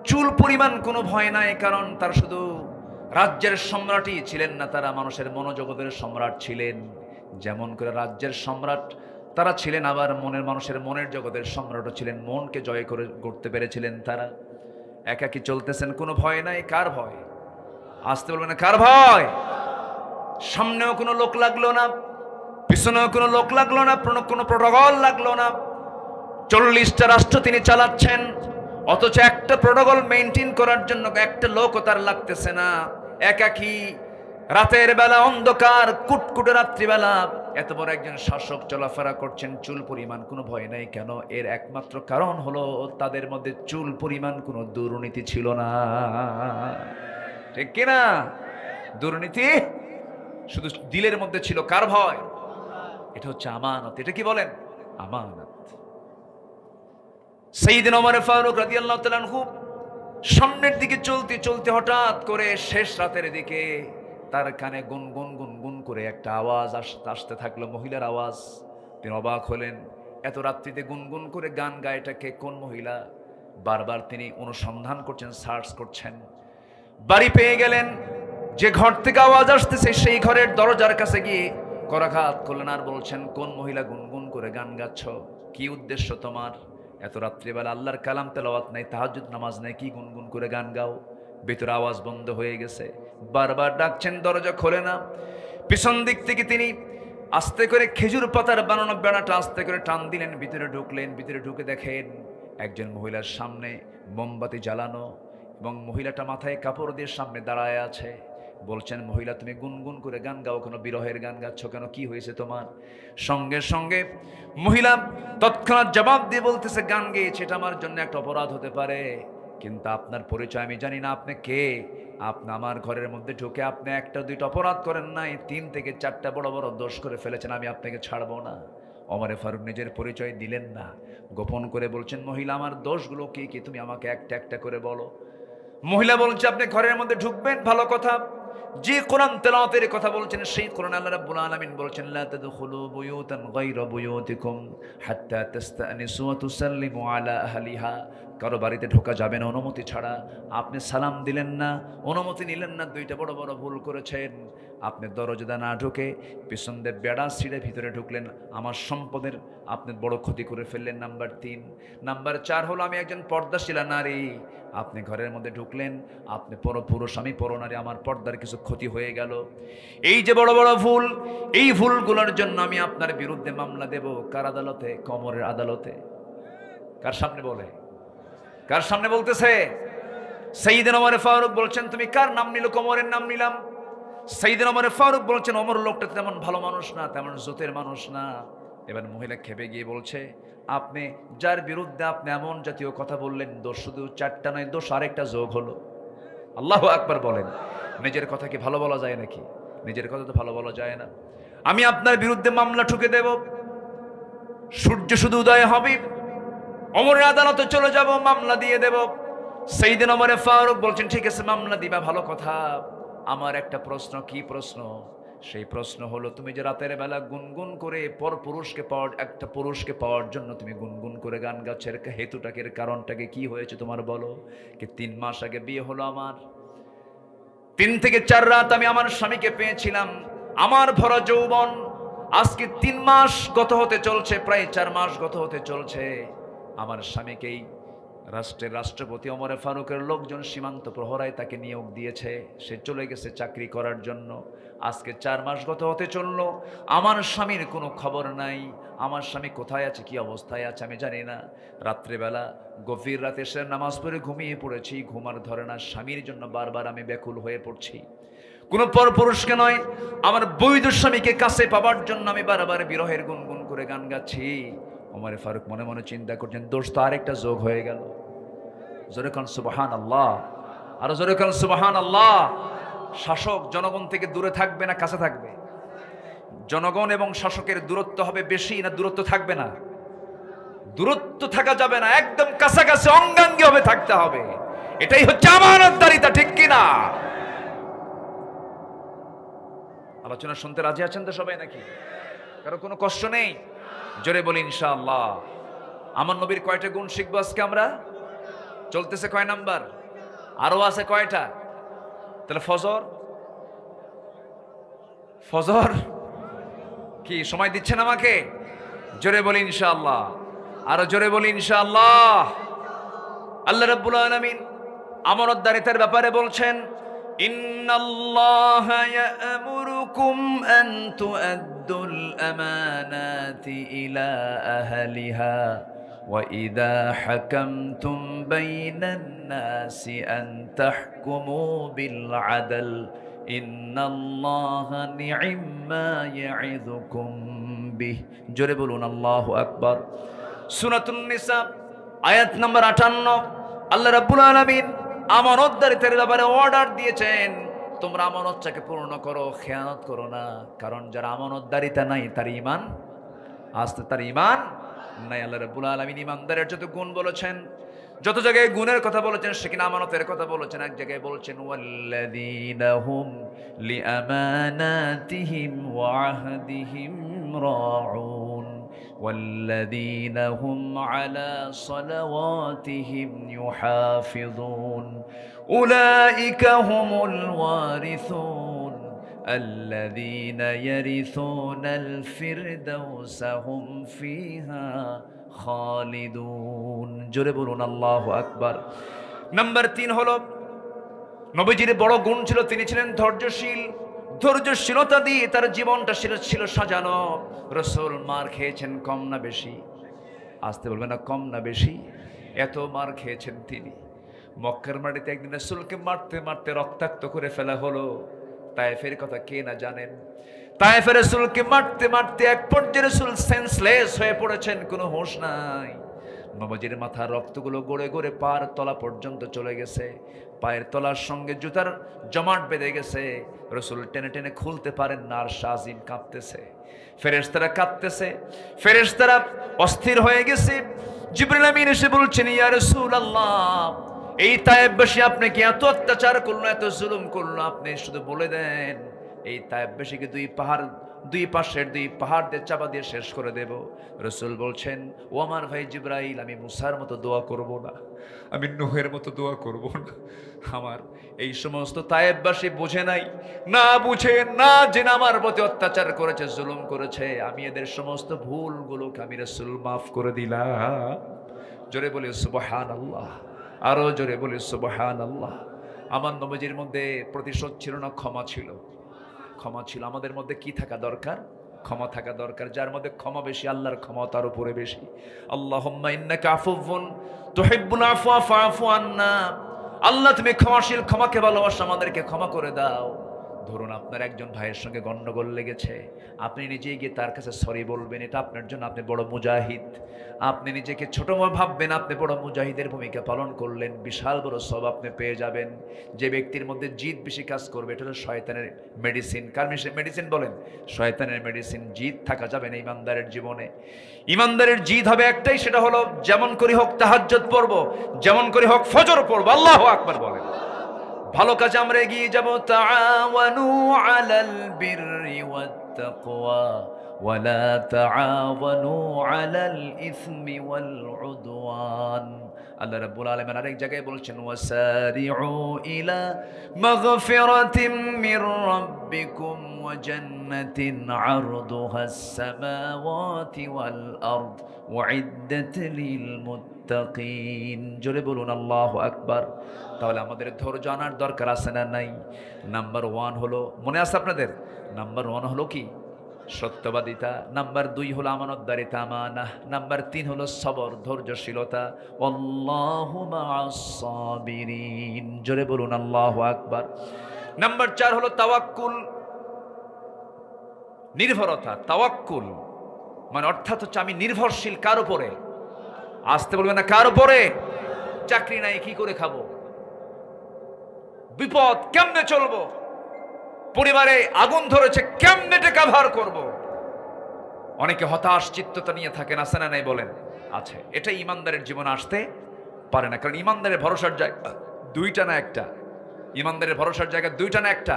চুল পরিমাণ কোনো ভয় নাই, কারণ তার শুধু রাজ্যের সম্রাটই ছিলেন না, তারা মানুষের মনোজগতের সম্রাট ছিলেন। যেমন করে রাজ্যের সম্রাট তারা ছিলেন, আবার মানুষের মনের জগতের সম্রাটও ছিলেন। মনকে জয় করে করতে পেরেছিলেন তারা। একাকী চলতেছেন, কোনো ভয় নাই। কার ভয়? আসতে বলবেন না, কার ভয়? সামনেও কোনো লোক লাগলো না, পিছনেও কোনো লোক লাগলো না, কোনো প্রোটোকল লাগলো না। 40টা রাষ্ট্র তিনি চালাচ্ছেন, অথচ একটা প্রোটোকল মেইনটেইন করার জন্য একটা লোকও তার লাগতেছে না। একাকী রাতের বেলা, অন্ধকার কুটকুটে রাত্রিবেলা এত বড় একজন শাসক চলাফেরা করছেন, চুল পরিমাণ কোনো ভয় নাই। কেন? এর একমাত্র কারণ হলো তাদের মধ্যে চুল পরিমাণ কোনো দুর্নীতি ছিল না। ঠিক কিনা? দুর্নীতি শুধু দিলের মধ্যে ছিল। কার ভয়? এটা হচ্ছে আমানত। এটা কি বলেন? আমানত। সাইয়েদনা ওমর ফারুক রাদিয়াল্লাহু তাআলা আনহু সামনের দিকে চলতে চলতে হঠাৎ করে শেষ রাতের দিকে তার কানে গুনগুন গুনগুন করে একটা আওয়াজ আসতে থাকলো, মহিলার আওয়াজ। তিনি অবাক হলেন, এত রাত্রিতে গুনগুন করে গান গায় এটাকে কোন মহিলা? বারবার তিনি অনুসন্ধান করছেন, সার্চ করছেন। বাড়ি পেয়ে গেলেন। যে ঘর থেকে আওয়াজ আসতেছে সেই ঘরের দরজার কাছে গিয়ে করাঘাত করলেন আর বলছেন, কোন মহিলা গুনগুন করে গান গাচ্ছ? কি উদ্দেশ্য তোমার? এত রাত্রিবেলা আল্লাহর কালাম তেলাওয়াত নাই, তাহাজ্জুদ নামাজ নাই, কি গুনগুন করে গান গাও? ভিতরে আওয়াজ বন্ধ হয়ে গেছে। বারবার ডাকছেন, দরজা খোলে না। পিছন দিক থেকে তিনি আস্তে করে খেজুর পাতার বানানো বেড়াটা আস্তে করে টান দিলেন, ভিতরে ঢুকলেন। ভিতরে ঢুকে দেখেন একজন মহিলার সামনে মোমবাতি জ্বালানো, এবং মহিলাটা মাথায় কাপড় দিয়ে সামনে দাঁড়ায় আছে। বলছেন, মহিলা তুমি গুনগুন করে গান গাও কেন? বিরহের গান গাচ্ছ কেন? কি হয়েছে তোমার? সঙ্গে সঙ্গে মহিলা তৎক্ষণাৎ জবাব দিয়ে বলতেছে, গান গেয়েছে, এটা আমার জন্য একটা অপরাধ হতে পারে, কিন্তু আপনার পরিচয় আমি জানি না, আপনি কে? আপনি আমার ঘরের মধ্যে ঢুকে আপনি একটা দুইটা অপরাধ করেন নাই, 3 থেকে 4টা বড় বড় দোষ করে ফেলেছেন, আমি আপনাকে ছাড়বো না। ওমর ফারুক নিজের পরিচয় দিলেন না, গোপন করে বলছেন, মহিলা আমার দোষগুলো কি কি তুমি আমাকে একটা একটা করে বলো। মহিলা বলছে, আপনি ঘরের মধ্যে ঢুকবেন, ভালো কথা। যে কোরআন তেলাওয়াতের কথা বলছেন সেই কোরআন আল্লাহ রাব্বুল আলামিন বলছেন, লা তাদখুলু বুয়ুতান গায়রা বুয়ুতিকুম হাত্তা তাস্তানিসু ওয়া তুসাল্লিমু আলা আহলিহা। কারো বাড়িতে ঢোকা যাবে না অনুমতি ছাড়া। আপনি সালাম দিলেন না, অনুমতি নিলেন না, 2টা বড় বড় ভুল করেছেন। আপনি দরজা না ঢুকে পিছন দিয়ে বেড়া ছিঁড়ে ভিতরে ঢুকলেন, আমার সম্পদের আপনি বড় ক্ষতি করে ফেললেন। নাম্বার 3। নাম্বার 4 হলো, আমি একজন পর্দাশীলা নারী, আপনি ঘরের মধ্যে ঢুকলেন, আপনি পরপুরুষ, আমি পরনারী, আমার পর্দার কিছু ক্ষতি হয়ে গেল। এই যে বড় বড় ভুল, এই ভুলগুলোর জন্য আমি আপনার বিরুদ্ধে মামলা দেব। কার আদালতে? কোমরের আদালতে। কার সামনে বলে? কার সামনে বলতেছে? সাইয়েদনা ওমর ফারুক বলছেন, তুমি কার নাম নিল? কোমরের নাম নিলাম। সাইয়েদনা ওমর ফারুক বলছেন, ওমর লোকটা তেমন ভালো মানুষ না, তেমন জোতের মানুষ না। এবার মহিলা খেপে গিয়ে বলছে, আপনি যার বিরুদ্ধে আপনি এমন জাতীয় কথা বললেন, দোষ শুধু 4টা নয়, দোষ আরেকটা যোগ হলো। আল্লাহু আকবার বলেন। নিজের কথা কি ভালো বলা যায় নাকি? নিজের কথা তো ভালো বলা যায় না। আমি আপনার বিরুদ্ধে মামলা ঠুকে দেব, সূর্য শুধু উদয় হবে, ওমরের আদালতে চলে যাব, মামলা দিয়ে দেব। সাইয়েদনা ওমর ফারুক বলছেন, ঠিক আছে মামলা দিবা, ভালো কথা। আমার একটা প্রশ্ন। কি প্রশ্ন? সেই প্রশ্ন হলো, তুমি যে রাতের বেলা গুনগুন করে একটা পুরুষকে পাওয়ার জন্য তুমি গুনগুন করে গান গাচ্ছ, এর হেতুটাকে, এর কারণটাকে কি হয়েছে তোমার বলো। কি 3 মাস আগে বিয়ে হলো আমার, 3 থেকে 4 রাত আমি আমার স্বামীকে পেয়েছিলাম, আমার ভরা যৌবন আজকে 3 মাস গত হতে চলছে, প্রায় 4 মাস গত হতে চলছে। আমার স্বামীকেই রাষ্ট্রের রাষ্ট্রপতি ওমর ফারুকের লোকজন সীমান্ত প্রহরায় তাকে নিয়োগ দিয়েছে, সে চলে গেছে চাকরি করার জন্য। আজকে 4 মাস গত হতে চলল, আমার স্বামীর কোনো খবর নাই। আমার স্বামী কোথায় আছে, কি অবস্থায় আছে আমি জানি না। রাত্রেবেলা গভীর রাতে সে নামাজ পড়ে ঘুমিয়ে পড়েছি, ঘুমার ধরে না। স্বামীর জন্য বারবার আমি ব্যাকুল হয়ে পড়ছি। কোনো পরপুরুষকে নয়, আমার বৈধ স্বামীকে কাছে পাবার জন্য আমি বারবার বিরহের গুনগুন করে গান গাচ্ছি। ওমর ফারুক মনে মনে চিন্তা করছেন, দোষ তো আরেকটা যোগ হয়ে গেল। জোরে কান সুবহানাল্লাহ, আর জোরে কান সুবহানাল্লাহ। শাসক জনগণ থেকে দূরে থাকবে না কাছে থাকবে? জনগণ এবং শাসকের দূরত্ব হবে বেশি না দূরত্ব থাকবে না? দূরত্ব থাকা যাবে না, একদম কাছাকাছি অঙ্গাঙ্গি হবে, থাকতে হবে। এটাই হচ্ছে আমানতদারিতা, ঠিক কিনা? আলোচনা শুনতে রাজি আছেন তো সবাই নাকি? কারো কোনো কষ্ট নেই? জোরে বলি ইনশাআল্লাহ। আমার নবীর কয়টা গুণ শিখবো আজকে আমরা? চলতেছে কয় নাম্বার? আরো আছে কয়টা? তাহলে ফজর, ফজর কি সময় দিচ্ছেন আমাকে? জোরে বলি ইনশাআল্লাহ, আরো জোরে বলি ইনশাআল্লাহ। আল্লাহ রাব্বুল আলামিন আমানতদারিতার ব্যাপারে বলছেন, ইন্নাল্লাহা ইয়া'মুরুকুম আন তু'আদ্দুল আমানাতি ইলা আহলিহা ওয়া ইযা হাকামতুম বাইনান নাসি আন তাহকুমু বিল আদল ইন্নাল্লাহা নি'ম্মা ইয়া'ইযুকুম বিহ। জোরে বলুন আল্লাহু আকবার। সূরাতুন নিসা আয়াত নম্বর 58। আল্লাহ রাব্বুল আলামিন আমানতদারিতার ব্যাপারে অর্ডার দিয়েছেন, তোমরা আমানতটাকে পূর্ণ করো, খেয়ানত করো না। কারণ যারা আমানতদারিতা নাই তার ঈমান আসতে, তার ঈমান নাই। আল্লাহ রাব্বুল আলামিন ঈমানদারের যত গুণ বলেছেন, যত জায়গায় গুণের কথা বলেছেন সেখানে আমানতের কথা বলেছেন। এক জায়গায় বলেছেন ওয়াল্লাযীনা হুম লিআমানাতিহিম ওয়া আহদিহিম রাউন والذين هم على صلواتهم يحافظون أولئك هم الوارثون الذين يرثون الفردوس هم فيها খালিদুন। জোরে বলুন আল্লাহু আকবার। নাম্বার 3 হলো নবীজির বড় গুণ ছিল, তিনি ছিলেন ধৈর্যশীল। ধৈর্যশীলতা দিয়ে তার জীবনটা ছিল সাজানো। রাসূল মার খেয়েছেন কম না বেশি? আসতে বলবেন না, কম না বেশি? এত মার খেয়েছেন তিনি। মক্কার মাটিতে একদিন রাসূলকে মারতে মারতে রক্তাক্ত করে ফেলা হলো। তায়েফের কথা কে না জানেন? তায়েফের রাসূলকে মারতে মারতে এক পর্যায়ে রাসূল সেন্সলেস হয়ে পড়েছেন, কোনো হুঁশ নাই। নবীজির মাথার রক্তগুলো গড়ে গড়ে পায়ের তলা পর্যন্ত চলে গেছে, পায়ের তলার সঙ্গে জুতার জমাট বেঁধে গেছে। রাসূল টেনে টেনে খুলতে পারেন না, আর শাজিম কাঁপতেছে, ফেরেশতারা কাঁপতেছে, ফেরেশতারা অস্থির হয়ে গেছে। জিবরিল আমিন এসে বলছেন, ইয়া রাসূলুল্লাহ, এই তায়েফবাসী আপনাকে এত অত্যাচার করলো, এত জুলুম করলো, আপনি শুধু বলে দেন এই তায়েফবাসীকে দুই পাশের দুই পাহাড় দিয়ে চাপা দিয়ে শেষ করে দেব। রাসূল বলছেন, ও আমার ভাই জিবরাইল, আমি মুসার মতো দোয়া করব না, আমি নূহের মতো দোয়া করব না। আমার এই সমস্ত তায়েফবাসী বুঝে নাই, না বুঝে না জেনে আমার প্রতি অত্যাচার করেছে, জুলুম করেছে। আমি এদের সমস্ত ভুলগুলোকে আমি রাসূল মাফ করে দিলাম। জোরে বলি সুবহানাল্লাহ, আরো জোরে বলি সুবহানাল্লাহ। আমার নবীজির মধ্যে প্রতিশোধ ছিল না, ক্ষমা ছিল। ক্ষমা ছিল। আমাদের মধ্যে কি থাকা দরকার? ক্ষমা থাকা দরকার। যার মধ্যে ক্ষমা বেশি, আল্লাহর ক্ষমা তার উপরে বেশি। আল্লাহুম্মা ইন্নাকা আফুউন তুহিব্বুল আফওয়া ফাআফু আন্না। আল্লাহ তুমি ক্ষমাশীল, ক্ষমাকে ভালোবাসো, আমাদেরকে ক্ষমা করে দাও। ধরুন আপনার একজন ভাইয়ের সঙ্গে গন্ডগোল লেগেছে, আপনি নিজে গিয়ে তার কাছে সরি বলবেন, এটা আপনার জন্য আপনি বড় মুজাহিদ। আপনি নিজেকে ছোট ভাববেন, আপনি বড় মুজাহিদের ভূমিকা পালন করলেন, বিশাল বড় সব আপনি পেয়ে যাবেন। যে ব্যক্তির মধ্যে জিদ বেশি কাজ করবে, এটা হলো শয়তানের মেডিসিন। কার মেডিসিন বলেন? শয়তানের মেডিসিন। জিদ থাকা যাবে না ইমানদারের জীবনে। ইমানদারের জিদ হবে একটাই, সেটা হলো যেমন করে হোক তাহাজ্জুদ পড়ব, যেমন করে হোক ফজর পড়ব। আল্লাহু আকবার বলেন। ভালো কাজে আমরা এগিয়ে যাব। তাআওয়ানু আলাল বিররি ওয়াত তাকওয়া ওয়ালা তাআওয়ানু আলাল ইসমি ওয়াল উদওয়ান। আল্লাহ রাব্বুল আলামিন আরেক জায়গায় বলছেন, ওয়াসারিউ ইলা মাগফিরাতিম মির রাব্বিকুম ওয়া জান্নাতিন আরদুহাস সামাওয়াতি ওয়াল আরদ উইদ্দাত লিল মুত্তাকিন। জোরে বলুন আল্লাহু আকবার। তাহলে আমাদের ধৈর্য আনার দরকার আছে না নাই? নাম্বার 1 হলো, মনে আছে আপনাদের? নাম্বার 1 হলো কি? সত্যবাদিতা। নাম্বার 2 হলো আমানতদারিতা, আমানা। নাম্বার 3 হলো সবর, ধৈর্যশীলতা। আল্লাহু মা'আস সাবিরিন। জোরে বলুন আল্লাহু আকবার। নাম্বার 4 হলো তাওয়াক্কুল, নির্ভরতা। তাওয়াক্কুল মানে অর্থাৎ হচ্ছে আমি নির্ভরশীল কার উপরে? আসতে বলবেন না, কার উপরে? চাকরি নাই, কি করে খাবো? বিপদ, কেমনে চলবো? পরিবারে আগুন ধরেছে, কেমনে টেকা ভার করবো? অনেকে হতাশ চিত্ততা নিয়ে থাকেন, আছে না নাই বলেন? আছে। এটা ইমানদারের জীবনে আসতে পারে না। কারণ ইমানদারের ভরসার জায়গা দুইটা না একটা? ইমানদারের ভরসার জায়গা দুইটা না একটা?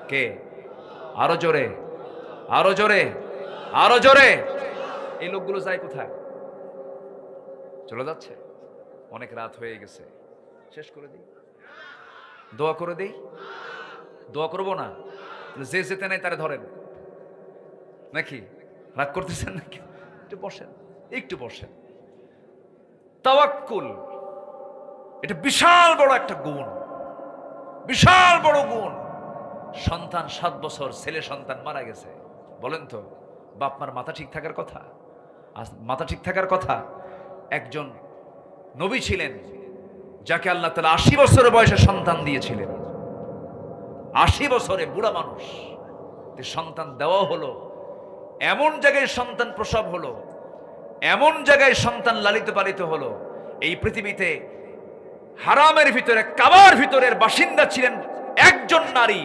কে? আরো জোরে, আরো জোরে, আরো জোরে। এই লোকগুলো যায় কোথায়? চলে যাচ্ছে। অনেক রাত হয়ে গেছে, শেষ করে দিই, দোয়া করে দিই। দোয়া করবো না? যে যেতে নাই তারা ধরেন নাকি? রাগ করতেছেন নাকি? একটু বসেন, একটু বসেন। তাওয়াক্কুল এটা বিশাল বড় একটা গুণ, বিশাল বড় গুণ। সন্তান 7 বছর, ছেলে সন্তান মারা গেছে। বলেন তো, বাপ মার মাথা ঠিক থাকার কথা? মাথা ঠিক থাকার কথা। একজন নবী ছিলেন যাকে আল্লাহ তাআলা 80 বছরের বয়সে সন্তান দিয়েছিলেন। 80 বছরে বুড়া মানুষ, সন্তান দেওয়া হলো, এমন জায়গায় সন্তান প্রসব হলো, এমন জায়গায় সন্তান লালিত পালিত হলো। এই পৃথিবীতে হারামের ভিতরে, কাবার ভিতরের বাসিন্দা ছিলেন একজন নারী,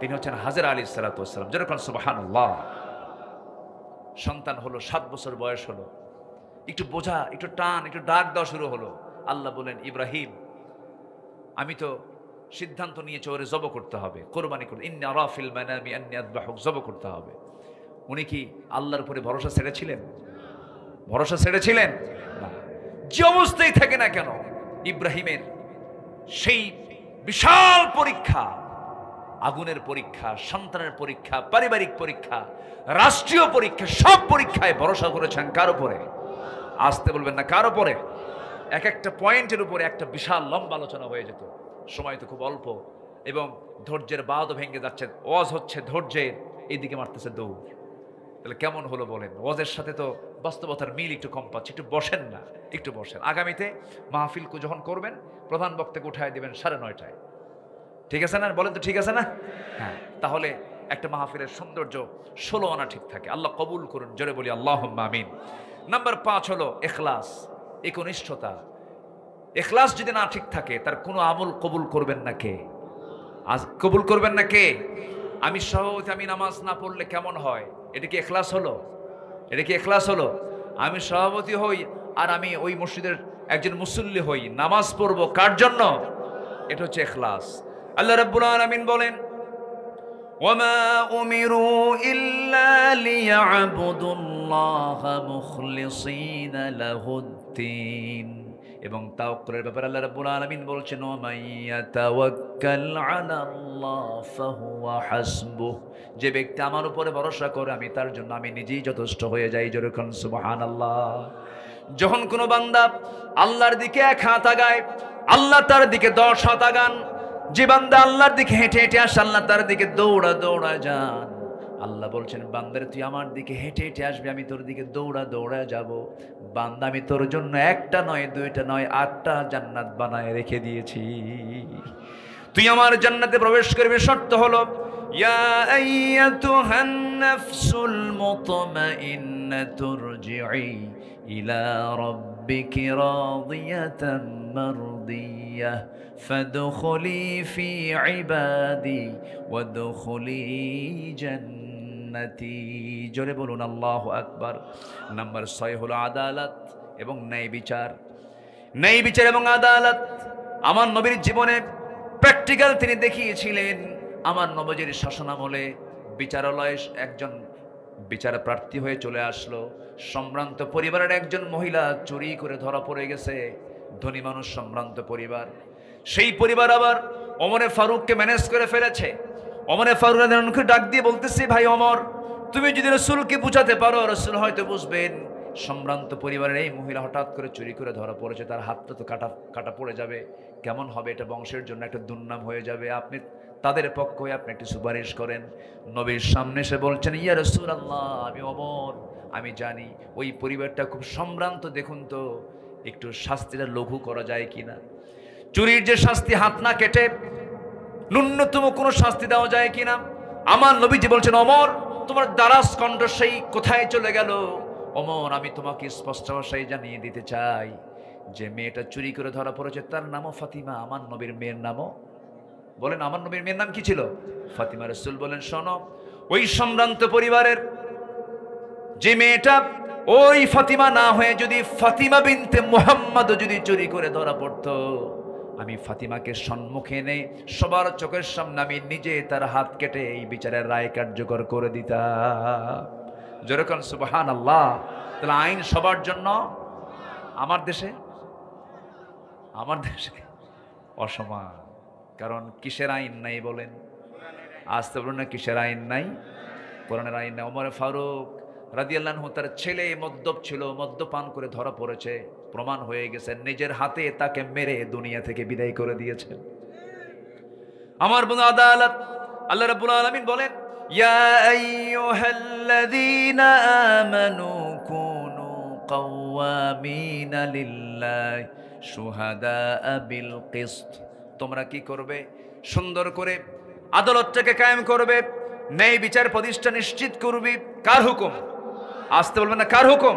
তিনি হচ্ছেন হাজরা আলাইহিস সালাতু ওয়াস সালাম। যেরকম সুবহানাল্লাহ। সন্তান হলো, 7 বছর বয়স হলো, একটু বোঝা, একটু টান, একটু ডাক দেওয়া শুরু হলো। আল্লাহ বলেন, ইব্রাহিম আমি তো সিদ্ধান্ত নিয়েছি ওরে জব করতে হবে, কোরবানি করতে, ইন্নী আরা ফিল মানামি আন্নী আযবাহুক, জব করতে হবে। উনি কি আল্লাহর উপরে ভরসা ছেড়েছিলেন? ভরসা ছেড়েছিলেন না। যে অবস্থায় থাকে না কেন, ইব্রাহিমের সেই বিশাল পরীক্ষা, আগুনের পরীক্ষা, সন্তানের পরীক্ষা, পারিবারিক পরীক্ষা, রাষ্ট্রীয় পরীক্ষা, সব পরীক্ষায় ভরসা করেছেন কার উপরে? আসতে বলবেন না, কার উপরে? এক একটা পয়েন্টের উপরে একটা বিশাল লম্বা আলোচনা হয়ে যেত। সময় তো খুব অল্প, এবং ধৈর্যের বাঁধও ভেঙে যাচ্ছে। ওয়াজ হচ্ছে ধৈর্যের, এইদিকে মারতেছে দৌড়। তাহলে কেমন হলো বলেন? ওয়াজের সাথে তো বাস্তবতার মিল একটু কম পাচ্ছে। একটু বসেন না, একটু বসেন। আগামীতে মাহফিল যখন করবেন, প্রধান বক্তাকে উঠায় দিবেন 9:30টায়। ঠিক আছে না? বলেন তো ঠিক আছে না? হ্যাঁ, তাহলে একটা মাহফিলের সৌন্দর্য 16 আনা ঠিক থাকে। আল্লাহ কবুল করুন, জোরে বলি আল্লাহুম্মা আমিন। নাম্বার 5 হলো ইখলাস, একনিষ্ঠতা। ইখলাস যদি না ঠিক থাকে, তার কোনো আমল কবুল করবেন না কে? কবুল করবেন না কে? আমি সহজ, আমি নামাজ না পড়লে কেমন হয়? এটা কি ইখলাস হলো? এটা কি ইখলাস হলো? আমি সভাপতি হই আর আমি ওই মসজিদের একজন মুসল্লি হই, নামাজ পড়বো কার জন্য? এটা হচ্ছে ইখলাস। আল্লাহ রাব্বুল আলামিন বলেন, ওয়ামা উমিরু ইল্লা লিয়াবুদুল্লাহা মুখলিসিনা লাহুদ্দিন। এবং তাওয়াক্কুলের ব্যাপারে আল্লাহ রাব্বুল আলামিন বলছেন, ওয়া মাইয়াতাওয়াক্কাল আলাল্লাহ ফাহুয়া হাসবুহ। যে ব্যক্তি আমার উপরে ভরসা করে, আমি তার জন্য আমি নিজেই যথেষ্ট হয়ে যাই। যেরকম সুবহানাল্লাহ। যখন কোনো বান্দা আল্লাহর দিকে 1 হাত আগায়, আল্লাহ তার দিকে 10 হাত আগান। যে বান্দা আল্লাহর দিকে হেঁটে হেঁটে আসে, আল্লাহ তার দিকে দৌড়া দৌড়া যান। আল্লাহ বলছেন, বান্দারে তুই আমার দিকে হেঁটে হেঁটে আসবি, আমি তোর দিকে দৌড়া দৌড়া যাব। বান্দা, আমি তোর জন্য 1টা নয়, 2টা নয়, 8টা জান্নাত বানায় রেখে দিয়েছি। তুই আমার জান্নাতে প্রবেশ করবি, শর্ত হলো, ইয়া আইয়াতুহান নাফসুল মুতমাইন্নাতু রজিই ইলা রাব্বিকি রাদিয়াতাম মারদিয়াহ ফাদখুলি ফি ইবাদি ওয়াদখুলি জান্নাতি। জোরে বলুন আল্লাহু আকবার। নাম্বার 6 হলো আদালত এবং ন্যায় বিচার। ন্যায় বিচার এবং আদালত আমার নবীর জীবনে প্র্যাকটিক্যাল তিনি দেখিয়েছিলেন। আমার নবীর শাসনামলে বিচারালয়ে একজন বিচার প্রার্থী হয়ে চলে আসলো। সম্ভ্রান্ত পরিবারের একজন মহিলা চুরি করে ধরা পড়ে গেছে। ধনী মানুষ, সম্ভ্রান্ত পরিবার। সেই পরিবার আবার ওমরে ফারুককে ম্যানেজ করে ফেলেছে। ওমরে ফারুককে ডাক দিয়ে বলতেছে, ভাই ওমর, তুমি যদি রাসূলকে বুঝাতে পারো, রাসূল হয়তো বুঝবেন। সম্ভ্রান্ত পরিবারের এই মহিলা হঠাৎ করে চুরি করে ধরা পড়েছে, তার হাতটা তো কাটা পড়ে যাবে। কেমন হবে? এটা বংশের জন্য একটা দুর্নাম হয়ে যাবে। আপনি তাদের পক্ষ হয়ে আপনি একটু সুপারিশ করেন। নবীর সামনে এসে বলছেন, ইয়া রাসূলুল্লাহ, আমি ওমর, আমি জানি ওই পরিবারটা খুব সম্ভ্রান্ত, দেখুন তো একটু শাস্তিটা লঘু করা যায় কিনা। চুরির যে শাস্তি, হাত না কেটে ন্যূনতম কোনো শাস্তি দেওয়া যায় কিনা। আমার নবীজি বলছেন, ওমর, তোমার দারাজ কণ্ঠ সেই কোথায় চলে গেল? ওমর, আমি তোমাকে স্পষ্ট ভাষায় জানিয়ে দিতে চাই, যে মেয়েটা চুরি করে ধরা পড়েছে তার নামও ফাতিমা। আমার নবীর মেয়ের নামও, বলেন আমার নবীর মেয়ের নাম কি ছিল? ফাতিমা। রাসূল বলেন, শোনো, ওই সম্ভ্রান্ত পরিবারের যে মেয়েটা ওই ফাতিমা না হয়ে যদি ফাতিমা বিনতে মুহাম্মদ যদি চুরি করে ধরা পড়তো, আমি ফাতিমাকে সম্মুখে এনে সবার চোখের সামনে আমি নিজে তার হাত কেটে এই বিচারের রায় কার্যকর করে দিতাম। যেরকম সুবহানাল্লাহ। তাহলে আইন সবার জন্য। আমার দেশে অসমান। কারণ কিসের আইন নাই বলেন? আসতে বলুন না, কিসের আইন নাই? কোরআনের আইন নাই। ওমর ফারুক রাদিয়াল্লাহু আনহু, তার ছেলে মদ্যপ ছিল, মদ্যপান করে ধরা পড়েছে, প্রমাণ হয়ে গেছে, নিজের হাতে তাকে মেরে দুনিয়া থেকে বিদায় করে দিয়েছেন। আমার বন্ধু আদালত, আল্লাহ রাব্বুল আলামিন বলেন, ইয়া আইয়ুহাল্লাযীনা আমানু কুনু কাওয়ামিনা লিল্লাহি শুহাদাআ বিল কিসত। তোমরা কি করবে? সুন্দর করে আদালতটাকে কায়েম করবে, ন্যায় বিচার প্রতিষ্ঠা নিশ্চিত করবে। কার হুকুম? আসতে বলবেন না, কার হুকুম?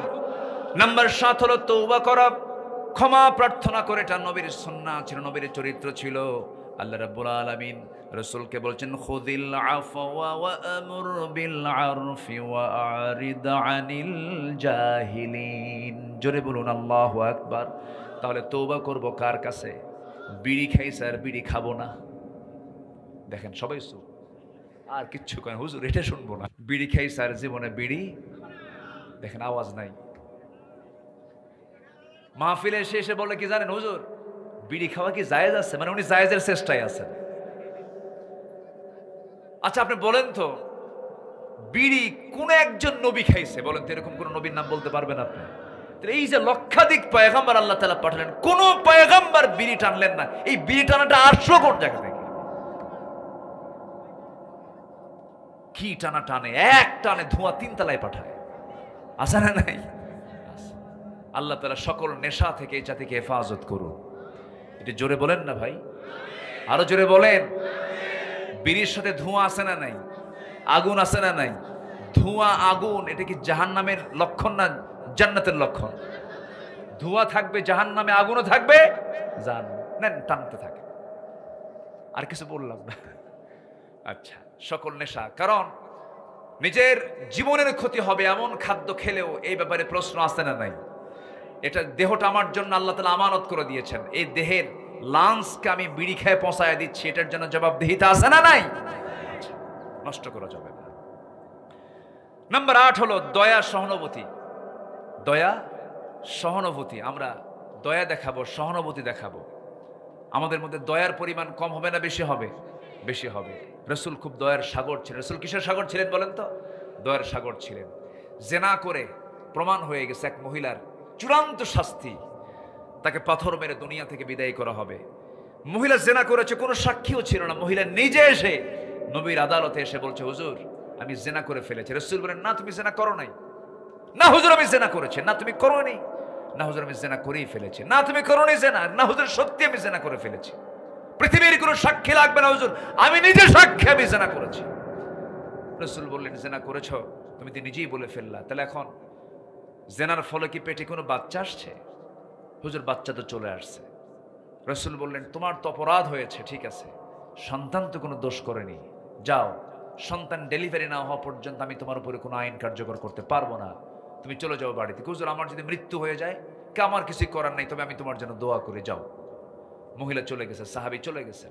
নাম্বার 7 হলো তওবা করা, ক্ষমা প্রার্থনা করে। এটা নবীর সুন্নাহ ছিল, নবীর চরিত্র ছিল। আল্লাহ রাব্বুল আলামিন রাসূলকে বলছেন, খুযিল আফওয়া ওয়া আমুর বিল আরফি ওয়া আরিদ আনিল জাহিলিন। জোরে বলুন আল্লাহু আকবার। তাহলে তওবা করব কার কাছে? বিড়ি খাই স্যার, বিড়ি খাবো না। দেখেন সবাই চুপ, আর কিচ্ছু কয় হুজুর এটা শুনবো না। বিড়ি খাই স্যার, জীবনে বিড়ি, দেখেন আওয়াজ নাই। মাহফিলে এসে বলে কি জানেন, হুজুর বিড়ি খাওয়া কি জায়েজ আছে? মানে উনি জায়েজের চেষ্টায় আছেন। আচ্ছা আপনি বলেন তো, বিড়ি কোন একজন নবী খাইছে বলেন তো? এরকম কোন নবীর নাম বলতে পারবেন আপনি? এই যে লক্ষাধিক পয়গম্বর আল্লাহ তাআলা পাঠালেন, কোন পয়গম্বর বিড়ি টানলেন না। এই বিড়ি টানাটা আসলো কোন জায়গা থেকে? কি টানা টানে, এক টানে ধোঁয়া 3 তলায় পাঠায়, আছে না নাই? আল্লাহ তাআলা সকল নেশা থেকে এই জাতিকে হেফাজত করুন। এটা জোরে বলেন না ভাই, আরো জোরে বলেন। বিড়ির সাথে ধোঁয়া আছে না নাই? আগুন আছে না নাই? ধোঁয়া আগুন, এটা কি জাহান্নামের লক্ষণ না জান্নাতের লক্ষণ? ধোঁয়া থাকবে জাহান্নামে, আগুনও থাকবে জাহান্নামে, টানতে থাকে। আর কিছু বললাম না? আচ্ছা, সকল নেশা, কারণ নিজের জীবনের ক্ষতি হবে এমন খাদ্য খেলেও এই ব্যাপারে প্রশ্ন আসে না নাই? এটা দেহটা আমার জন্য আল্লাহ তাআলা আমানত করে দিয়েছেন। এই দেহের লাঞ্চকে আমি বিড়ি খেয়ে পৌঁছায় দিচ্ছি, এটার জন্য জবাবদিহিতা আছে না নাই? নষ্ট করা যাবে না। নাম্বার 8 হলো দয়া সহানুভূতি। দয়া সহানুভূতি, আমরা দয়া দেখাবো, সহানুভূতি দেখাবো। আমাদের মধ্যে দয়ার পরিমাণ কম হবে না বেশি হবে? বেশি হবে। রাসূল খুব দয়ার সাগর ছিলেন। রাসূল কিসের সাগর ছিলেন বলেন তো? দয়ার সাগর ছিলেন। জেনা করে প্রমাণ হয়ে গেছে এক মহিলার চূড়ান্ত শাস্তি, তাকে পাথর মেরে দুনিয়া থেকে বিদায় করা হবে। মহিলা জেনা করেছে, কোনো সাক্ষীও ছিল না। মহিলা নিজে এসে নবীর আদালতে এসে বলছে, হুজুর আমি জেনা করে ফেলেছি। রাসূল বলেন, না তুমি জেনা করো নাই। না হুজুর আমি জেনা করেছি। না তুমি করোনি। না হুজুর আমি জেনা করেই ফেলেছি। না তুমি করোনি জেনা। না হুজুর সত্যি আমি জেনা করে ফেলেছি। পৃথিবীর কোনো সাক্ষী লাগবে না হুজুর, আমি নিজে সাক্ষী আমি জেনা করেছি। রাসূল বললেন, জেনা করেছ তুমি তো নিজেই বলে ফেললা, তাহলে এখন জেনার ফলে কি পেটে কোনো বাচ্চা আসছে? হুজুর বাচ্চা তো চলে আসছে। রাসূল বললেন, তোমার তো অপরাধ হয়েছে, ঠিক আছে, সন্তান তো কোনো দোষ করেনি, যাও সন্তান ডেলিভারি না হওয়া পর্যন্ত আমি তোমার উপরে কোনো আইন কার্যকর করতে পারবো না, তুমি চলে যাও বাড়িতে। হুজুর আমার যদি মৃত্যু হয়ে যায়, কে আমার কিছুই করার নাই, তবে আমি তোমার জন্য দোয়া করে যাও। মহিলা চলে গেছে, সাহাবী চলে গেছে।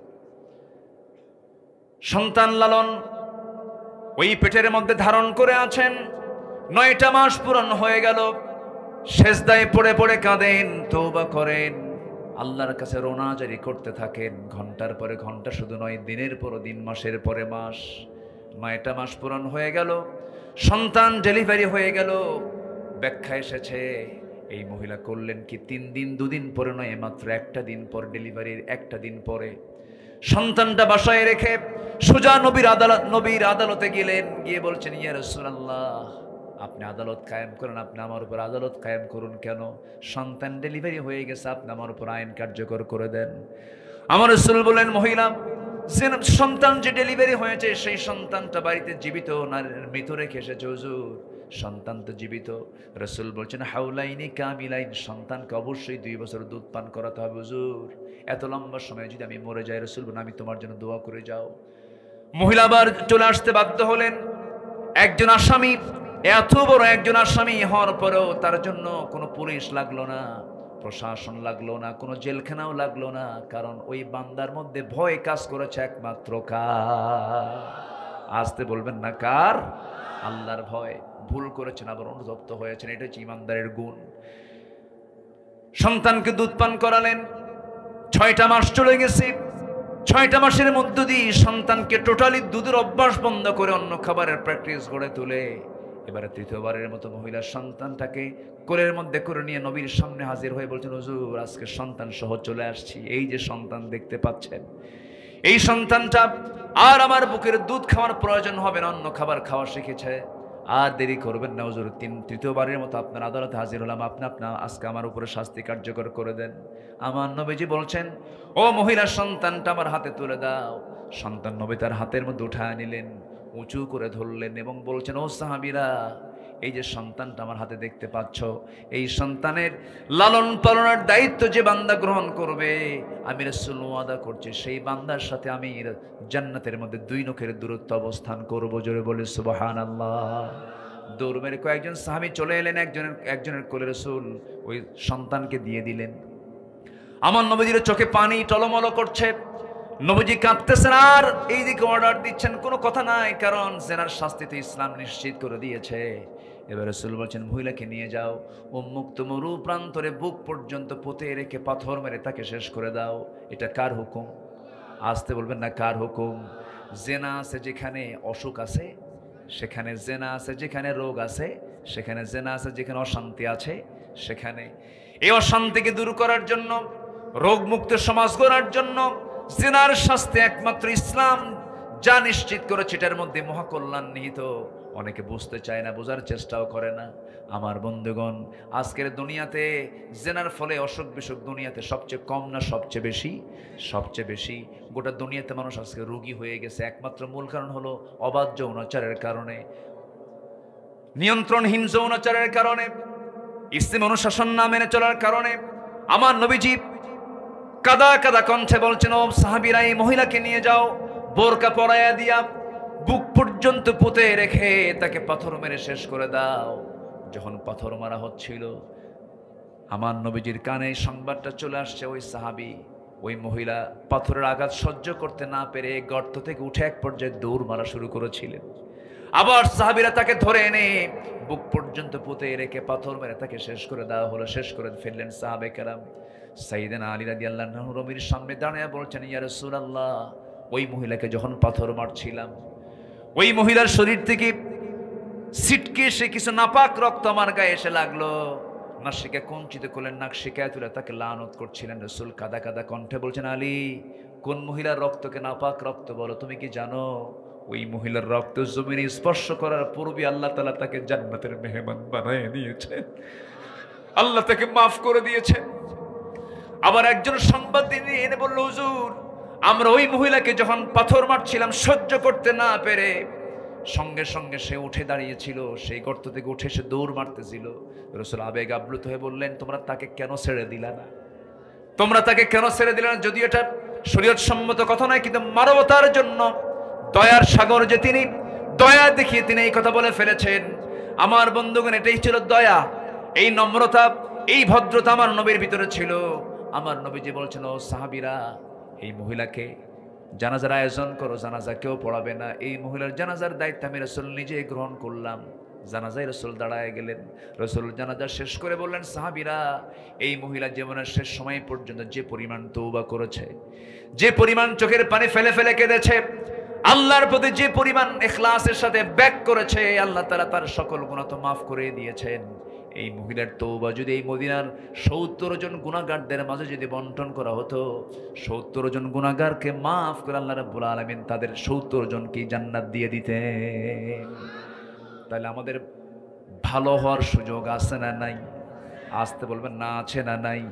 সন্তান লালন ওই পেটের মধ্যে ধারণ করে আছেন, 9টা মাস পূরণ হয়ে গেল। সেজদায় পড়ে পড়ে কাঁদেন, তওবা করেন, আল্লাহর কাছে রোনা জারি করতে থাকেন। ঘন্টার পরে ঘন্টা শুধু নয়, দিনের পর দিন, মাসের পরে মাস। 9টা মাস পূরণ হয়ে গেল, সন্তান ডেলিভারি হয়ে গেল। ব্যাখ্যা এসেছে, এই মহিলা করলেন কি 3 দিন 2 দিন পরে নয়, মাত্র 1টা দিন পর, ডেলিভারির 1টা দিন পরে সন্তানটা বাসায় রেখে সোজা নবীর আদালতে গেলেন। গিয়ে বলছেন, ইয়া রাসূলুল্লাহ আপনি আদালত কায়েম করেন, আপনি আমার উপর আদালত কায়েম করুন। কেন? সন্তান ডেলিভারি হয়ে গেছে, আপনি আমার উপর আইন কার্যকর করে দেন। আমার রাসূল বলেন, মহিলা সন্তান যে ডেলিভারি হয়েছে সেই সন্তানটা বাড়িতে জীবিত না মৃত রেখে এসেছে। হুজুর সন্তান তো জীবিত। রাসূল বলছেন, হাউলাইনি কামিলাইন, সন্তানকে অবশ্যই 2 বছর দুধ পান করাতে হবে। হুজুর এত লম্বা সময় যদি আমি মরে যাই, রাসূল বলেন আমি তোমার জন্য দোয়া করে যাও। মহিলা আবার চলে আসতে বাধ্য হলেন। একজন আসামি, এত বড় একজন আসামি হওয়ার পরেও তার জন্য কোনো পুলিশ লাগলো না, প্রশাসন লাগলো না, কোনো জেলখানাও লাগলো না, কারণ ওই বান্দার মধ্যে ভয় কাজ করেছে একমাত্র কার? আসতে বলবেন না কার? আল্লাহর ভয়, ভুল করেছেন আবার অনুতপ্ত হয়েছেন, এটা হচ্ছে ইমানদারের গুণ। সন্তানকে দুধ পান করালেন, 6টা মাস চলে গেছে। 6টা মাসের মধ্য দিয়ে সন্তানকে টোটালি দুধের অভ্যাস বন্ধ করে অন্য খাবারের প্র্যাকটিস গড়ে তুলে এবারে 3য়বারের মতো মহিলার সন্তানটাকে কোলের মধ্যে করে নিয়ে নবীর সামনে হাজির হয়ে বলছেন, হুজুর আজকে সন্তান সহ চলে আসছি, এই যে সন্তান দেখতে পাচ্ছেন, এই সন্তানটা আর আমার বুকের দুধ খাওয়ার প্রয়োজন হবে না, অন্য খাবার খাওয়া শিখেছে, আর দেরি করবেন না হুজুর, 3য়বারের মতো আপনার আদালতে হাজির হলাম, আপনি আজকে আমার উপরে শাস্তি কার্যকর করে দেন। আমার নবীজি বলছেন, ও মহিলার সন্তানটা আমার হাতে তুলে দাও। সন্তান নবী তার হাতের মধ্যে উঠায় নিলেন, উঁচু করে ধরলেন এবং বলছেন, ও সাহাবীরা, এই যে সন্তানটা আমার হাতে দেখতে পাচ্ছ, এই সন্তানের লালন পালনের দায়িত্ব যে বান্দা গ্রহণ করবে, আমি রাসূল ওয়াদা করছি সেই বান্দার সাথে আমি জান্নাতের মধ্যে 2 নখের দূরত্ব অবস্থান করব। জোরে বলে সুবহানাল্লাহ। দৌড় মেরে কয়েকজন সাহাবী চলে এলেন, একজনের কোলে রাসূল ওই সন্তানকে দিয়ে দিলেন। আমার নবীজির চোখে পানি টলমল করছে, নবীজি কাঁদতেছেন আর এইদিকে অর্ডার দিচ্ছেন, কোনো কথা নাই, কারণ জেনার শাস্তি তো ইসলাম নিশ্চিত করে দিয়েছে। এবার রাসূল বলছেন, মহিলাকে নিয়ে যাও, উন্মুক্ত মরু প্রান্তরে বুক পর্যন্ত পুঁতে রেখে পাথর মেরে তাকে শেষ করে দাও। এটা কার হুকুম? আসতে বলবেন না, কার হুকুম? জেনা আছে যেখানে অসুখ আছে সেখানে জেনা আছে, যেখানে রোগ আছে সেখানে জেনা আছে, যেখানে অশান্তি আছে সেখানে। এই অশান্তিকে দূর করার জন্য, রোগমুক্ত সমাজ গড়ার জন্য জিনার শাস্তি একমাত্র ইসলাম যা নিশ্চিত করেছে এটার মধ্যে মহাকল্যাণ নিহিত। অনেকে বুঝতে চায় না, বোঝার চেষ্টাও করে না। আমার বন্ধুগণ, আজকের দুনিয়াতে জেনার ফলে অসুখ বিসুখ দুনিয়াতে সবচেয়ে কম না সবচেয়ে বেশি? সবচেয়ে বেশি। গোটা দুনিয়াতে মানুষ আজকে রোগী হয়ে গেছে, একমাত্র মূল কারণ হলো অবাধ যৌনাচারের কারণে, নিয়ন্ত্রণহীন যৌনাচারের কারণে, ইসলাম অনুশাসন না মেনে চলার কারণে। আমার নবীজি কাদা কাদা কণ্ঠে বলছেন, ও সাহাবীরা, এই মহিলাকে নিয়ে যাও, বোরকা পরাইয়া দিয়া বুক পর্যন্ত পুঁতে রেখে তাকে পাথর মেরে শেষ করে দাও। যখন পাথর মারা হচ্ছিল, আমার নবীজির কানে সংবাদটা চলে আসছে, ওই সাহাবী, ওই মহিলা পাথরের আঘাত সহ্য করতে না পেরে গর্ত থেকে উঠে এক পর্যায়ে দৌড় মারা শুরু করেছিলেন। আবার সাহাবীরা তাকে ধরে এনে বুক পর্যন্ত পুঁতে রেখে পাথর মেরে তাকে শেষ করে দেওয়া হলো, শেষ করে ফেললেন। সাহাবে কেরাম সাইয়েদনা আলী রাদিয়াল্লাহু আনহু নবীর সামনে দাঁড়িয়ে বলছেন, ইয়া রাসূলুল্লাহ, ওই মহিলাকে যখন পাথর মারছিলাম, ওই মহিলার শরীর থেকে ছিটকে সে কিছু নাপাক রক্ত আমার গায়ে এসে লাগলো। নাসিকা কুঞ্চিত করলেন, নাক শিকায় তুলে তাকে লানত করছিলেন। রাসূল কাদা কাদা কণ্ঠে বলছেন, আলী, কোন মহিলার রক্তকে নাপাক রক্ত বলো? তুমি কি জানো ওই মহিলার রক্ত জমিনে স্পর্শ করার পূর্বে আল্লাহ তাআলা তাকে জান্নাতের মেহমান বানায় নিয়েছে, আল্লাহ তাকে মাফ করে দিয়েছে। আবার একজন সংবাদ দিয়ে এনে বলল, হুজুর, আমরা ওই মহিলাকে যখন পাথর মারছিলাম সহ্য করতে না পেরে সঙ্গে সঙ্গে সে উঠে দাঁড়িয়েছিল, সেই গর্ত থেকে উঠে সে দৌড় মারতেছিল। রাসূল আবেগ আপ্লুত হয়ে বললেন, তোমরা তাকে কেন ছেড়ে দিলা না? তোমরা তাকে কেন ছেড়ে দিলা না? যদিও এটা শরীয়ত সম্মত কথা নয়, কিন্তু মানবতার জন্য দয়ার সাগর যে তিনি, দয়া দেখিয়ে তিনি এই কথা বলে ফেলেছেন। আমার বন্ধুগণ, এটাই ছিল দয়া, এই নম্রতা, এই ভদ্রতা আমার নবীর ভিতরে ছিল। আমার নবীজি বলছেন, ও সাহাবীরা, এই মহিলাকে জানাজার আয়োজন করো, জানাজা কেউ পড়াবে না। এই মহিলার জানাজার দায়িত্ব আমি রাসূল নিজে গ্রহণ করলাম। জানাজায় রাসূল দাঁড়ায় গেলেন। রাসূল জানাজা শেষ করে বললেন, সাহাবীরা, এই মহিলা জীবনের শেষ সময় পর্যন্ত যে পরিমাণ তওবা করেছে, যে পরিমাণ চোখের পানি ফেলে ফেলে কেঁদেছে, আল্লাহর প্রতি যে পরিমাণ ইখলাসের সাথে ব্যাক করেছে, আল্লাহ তাআলা তার সকল গুনাহ তো মাফ করে দিয়েছেন। এই মহিলার তওবা যদি এই মদিনার ৭০ জন গুনাহগারদের মাঝে যদি বন্টন করা হতো, ৭০ জন গুনাহগারকে মাফ করে আল্লাহ রাব্বুল আলামিন তাদের ৭০ জনকে জান্নাত দিয়ে দিতেন। তাহলে আমাদের ভালো হওয়ার সুযোগ আছে না নাই? আসতে বলবেন না, আছে না নাই?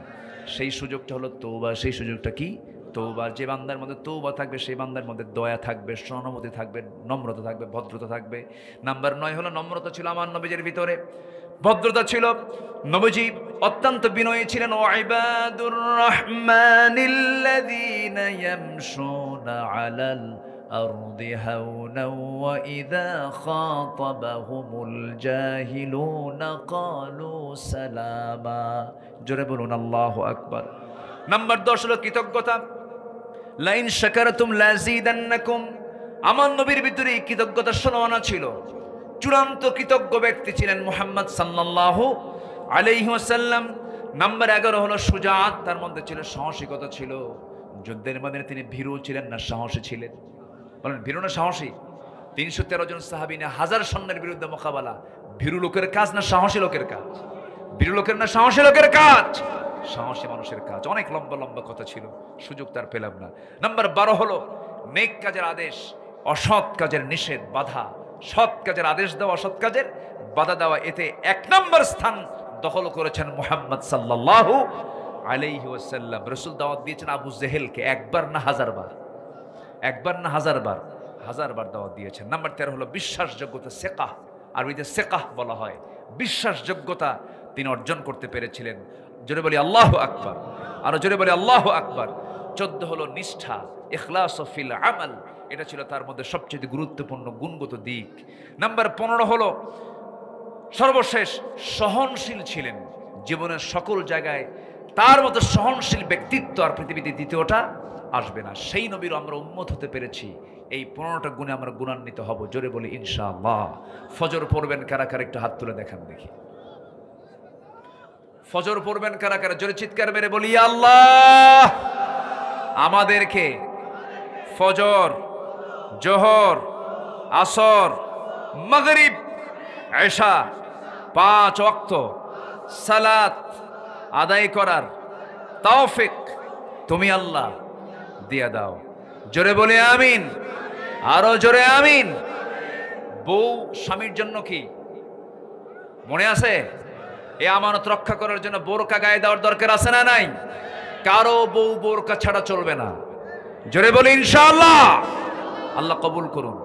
সেই সুযোগটা হলো তওবা। সেই সুযোগটা কি? তওবা। যে বান্দার মধ্যে তওবা থাকবে সেই বান্দার মধ্যে দয়া থাকবে, সহানুভূতি থাকবে, নম্রতা থাকবে, ভদ্রতা থাকবে। নাম্বার 9 হলো নম্রতা ছিল আমার নবীজির ভিতরে, ভদ্রতা ছিল। নবীজি অত্যন্ত বিনয়ী ছিলেন। ও ইবাদুর রহমানিল্লাযীনা ইয়ামশুনা আলাল আরদি হাওনা ওয়া ইযা খাতাবাহুমুল জাহিলুনা ক্বালু সালামা। জোরে বলুন আল্লাহু আকবার। নাম্বার 10 হলো কৃতজ্ঞতা। লাইন শাকারতুম লাযীদান্নাকুম। আমার নবীর ভিতরে কৃতজ্ঞতা শোনানো ছিল। চূড়ান্ত কৃতজ্ঞ ব্যক্তি ছিলেন মুহাম্মদ সাল্লাল্লাহু আলাইহি ওয়াসাল্লাম। নাম্বার 11 হলো সুজাত, তার মধ্যে ছিল সাহসিকতা ছিল। যুদ্ধের ময়দানে তিনি ভীরু ছিলেন না সাহসী ছিলেন? বলেন ভীরু না সাহসী? 313 জন সাহাবী নিয়ে 1000 সৈন্যের বিরুদ্ধে মোকাবেলা, ভীরু লোকের কাজ না সাহসী লোকের কাজ? ভীরু লোকের না সাহসী লোকের কাজ? সাহসী মানুষের কাজ। অনেক লম্বা লম্বা কথা ছিল, সুযোগ তার পেলাম না। নাম্বার 12 হলো নেক কাজের আদেশ, অসৎ কাজের নিষেধ বাধা। সৎ কাজের আদেশ দেওয়া, অসৎ কাজের বাধা দেওয়া, এতে 1 নম্বর স্থান দখল করেছেন মুহাম্মদ সাল্লাল্লাহু আলাইহি ওয়াসাল্লাম। রাসূল দাওয়াত দিয়েছেন আবু জেহেলকে, একবার না 1000 বার? একবার না 1000 বার? 1000 বার দাওয়াত দিয়েছেন। নাম্বার 13 হলো বিশ্বাসযোগ্যতা, সেকাহ, আরবিতে সেকাহ বলা হয়। বিশ্বাসযোগ্যতা তিনি অর্জন করতে পেরেছিলেন। জোরে বলি আল্লাহু আকবার, আরো জোরে বলি আল্লাহু আকবার। 14 হলো নিষ্ঠা, ইখলাস ফিল আমাল, এটা ছিল তার মধ্যে সবচেয়ে গুরুত্বপূর্ণ গুণগত দিক। নাম্বার 15 হলো সর্বশেষ সহনশীল ছিলেন। জীবনের সকল জায়গায় তার মতো সহনশীল ব্যক্তিত্ব আর পৃথিবীতে দ্বিতীয়টা আসবে না। সেই নবীর আমরা উম্মত হতে পেরেছি। এই 15টা গুণে আমরা গুণান্বিত হব। জোরে বলি ইনশাআল্লাহ। ফজর পড়বেন কারা কারা, একটু হাত তুলে দেখান দেখি। ফজর পড়বেন কারা কারা, জোরে চিৎকার মেরে বলি আল্লাহ। আমাদেরকে ফজর, জোহর, আসর, মাগরিব, এশা 5 ওয়াক্ত সালাত আদায় করার তৌফিক তুমি আল্লাহ দিয়ে দাও। জোরে বলে আমিন, আরো জোরে আমিন। বউ স্বামীর জন্য কি মনে আছে? এ আমানত রক্ষা করার জন্য বোরকা গায়ে দেওয়ার দরকার আছে না নাই? কারো বউ বোরকা ছাড়া চলবে না। জোরে বলে ইনশাআল্লাহ। আল্লাহ কবুল করুন।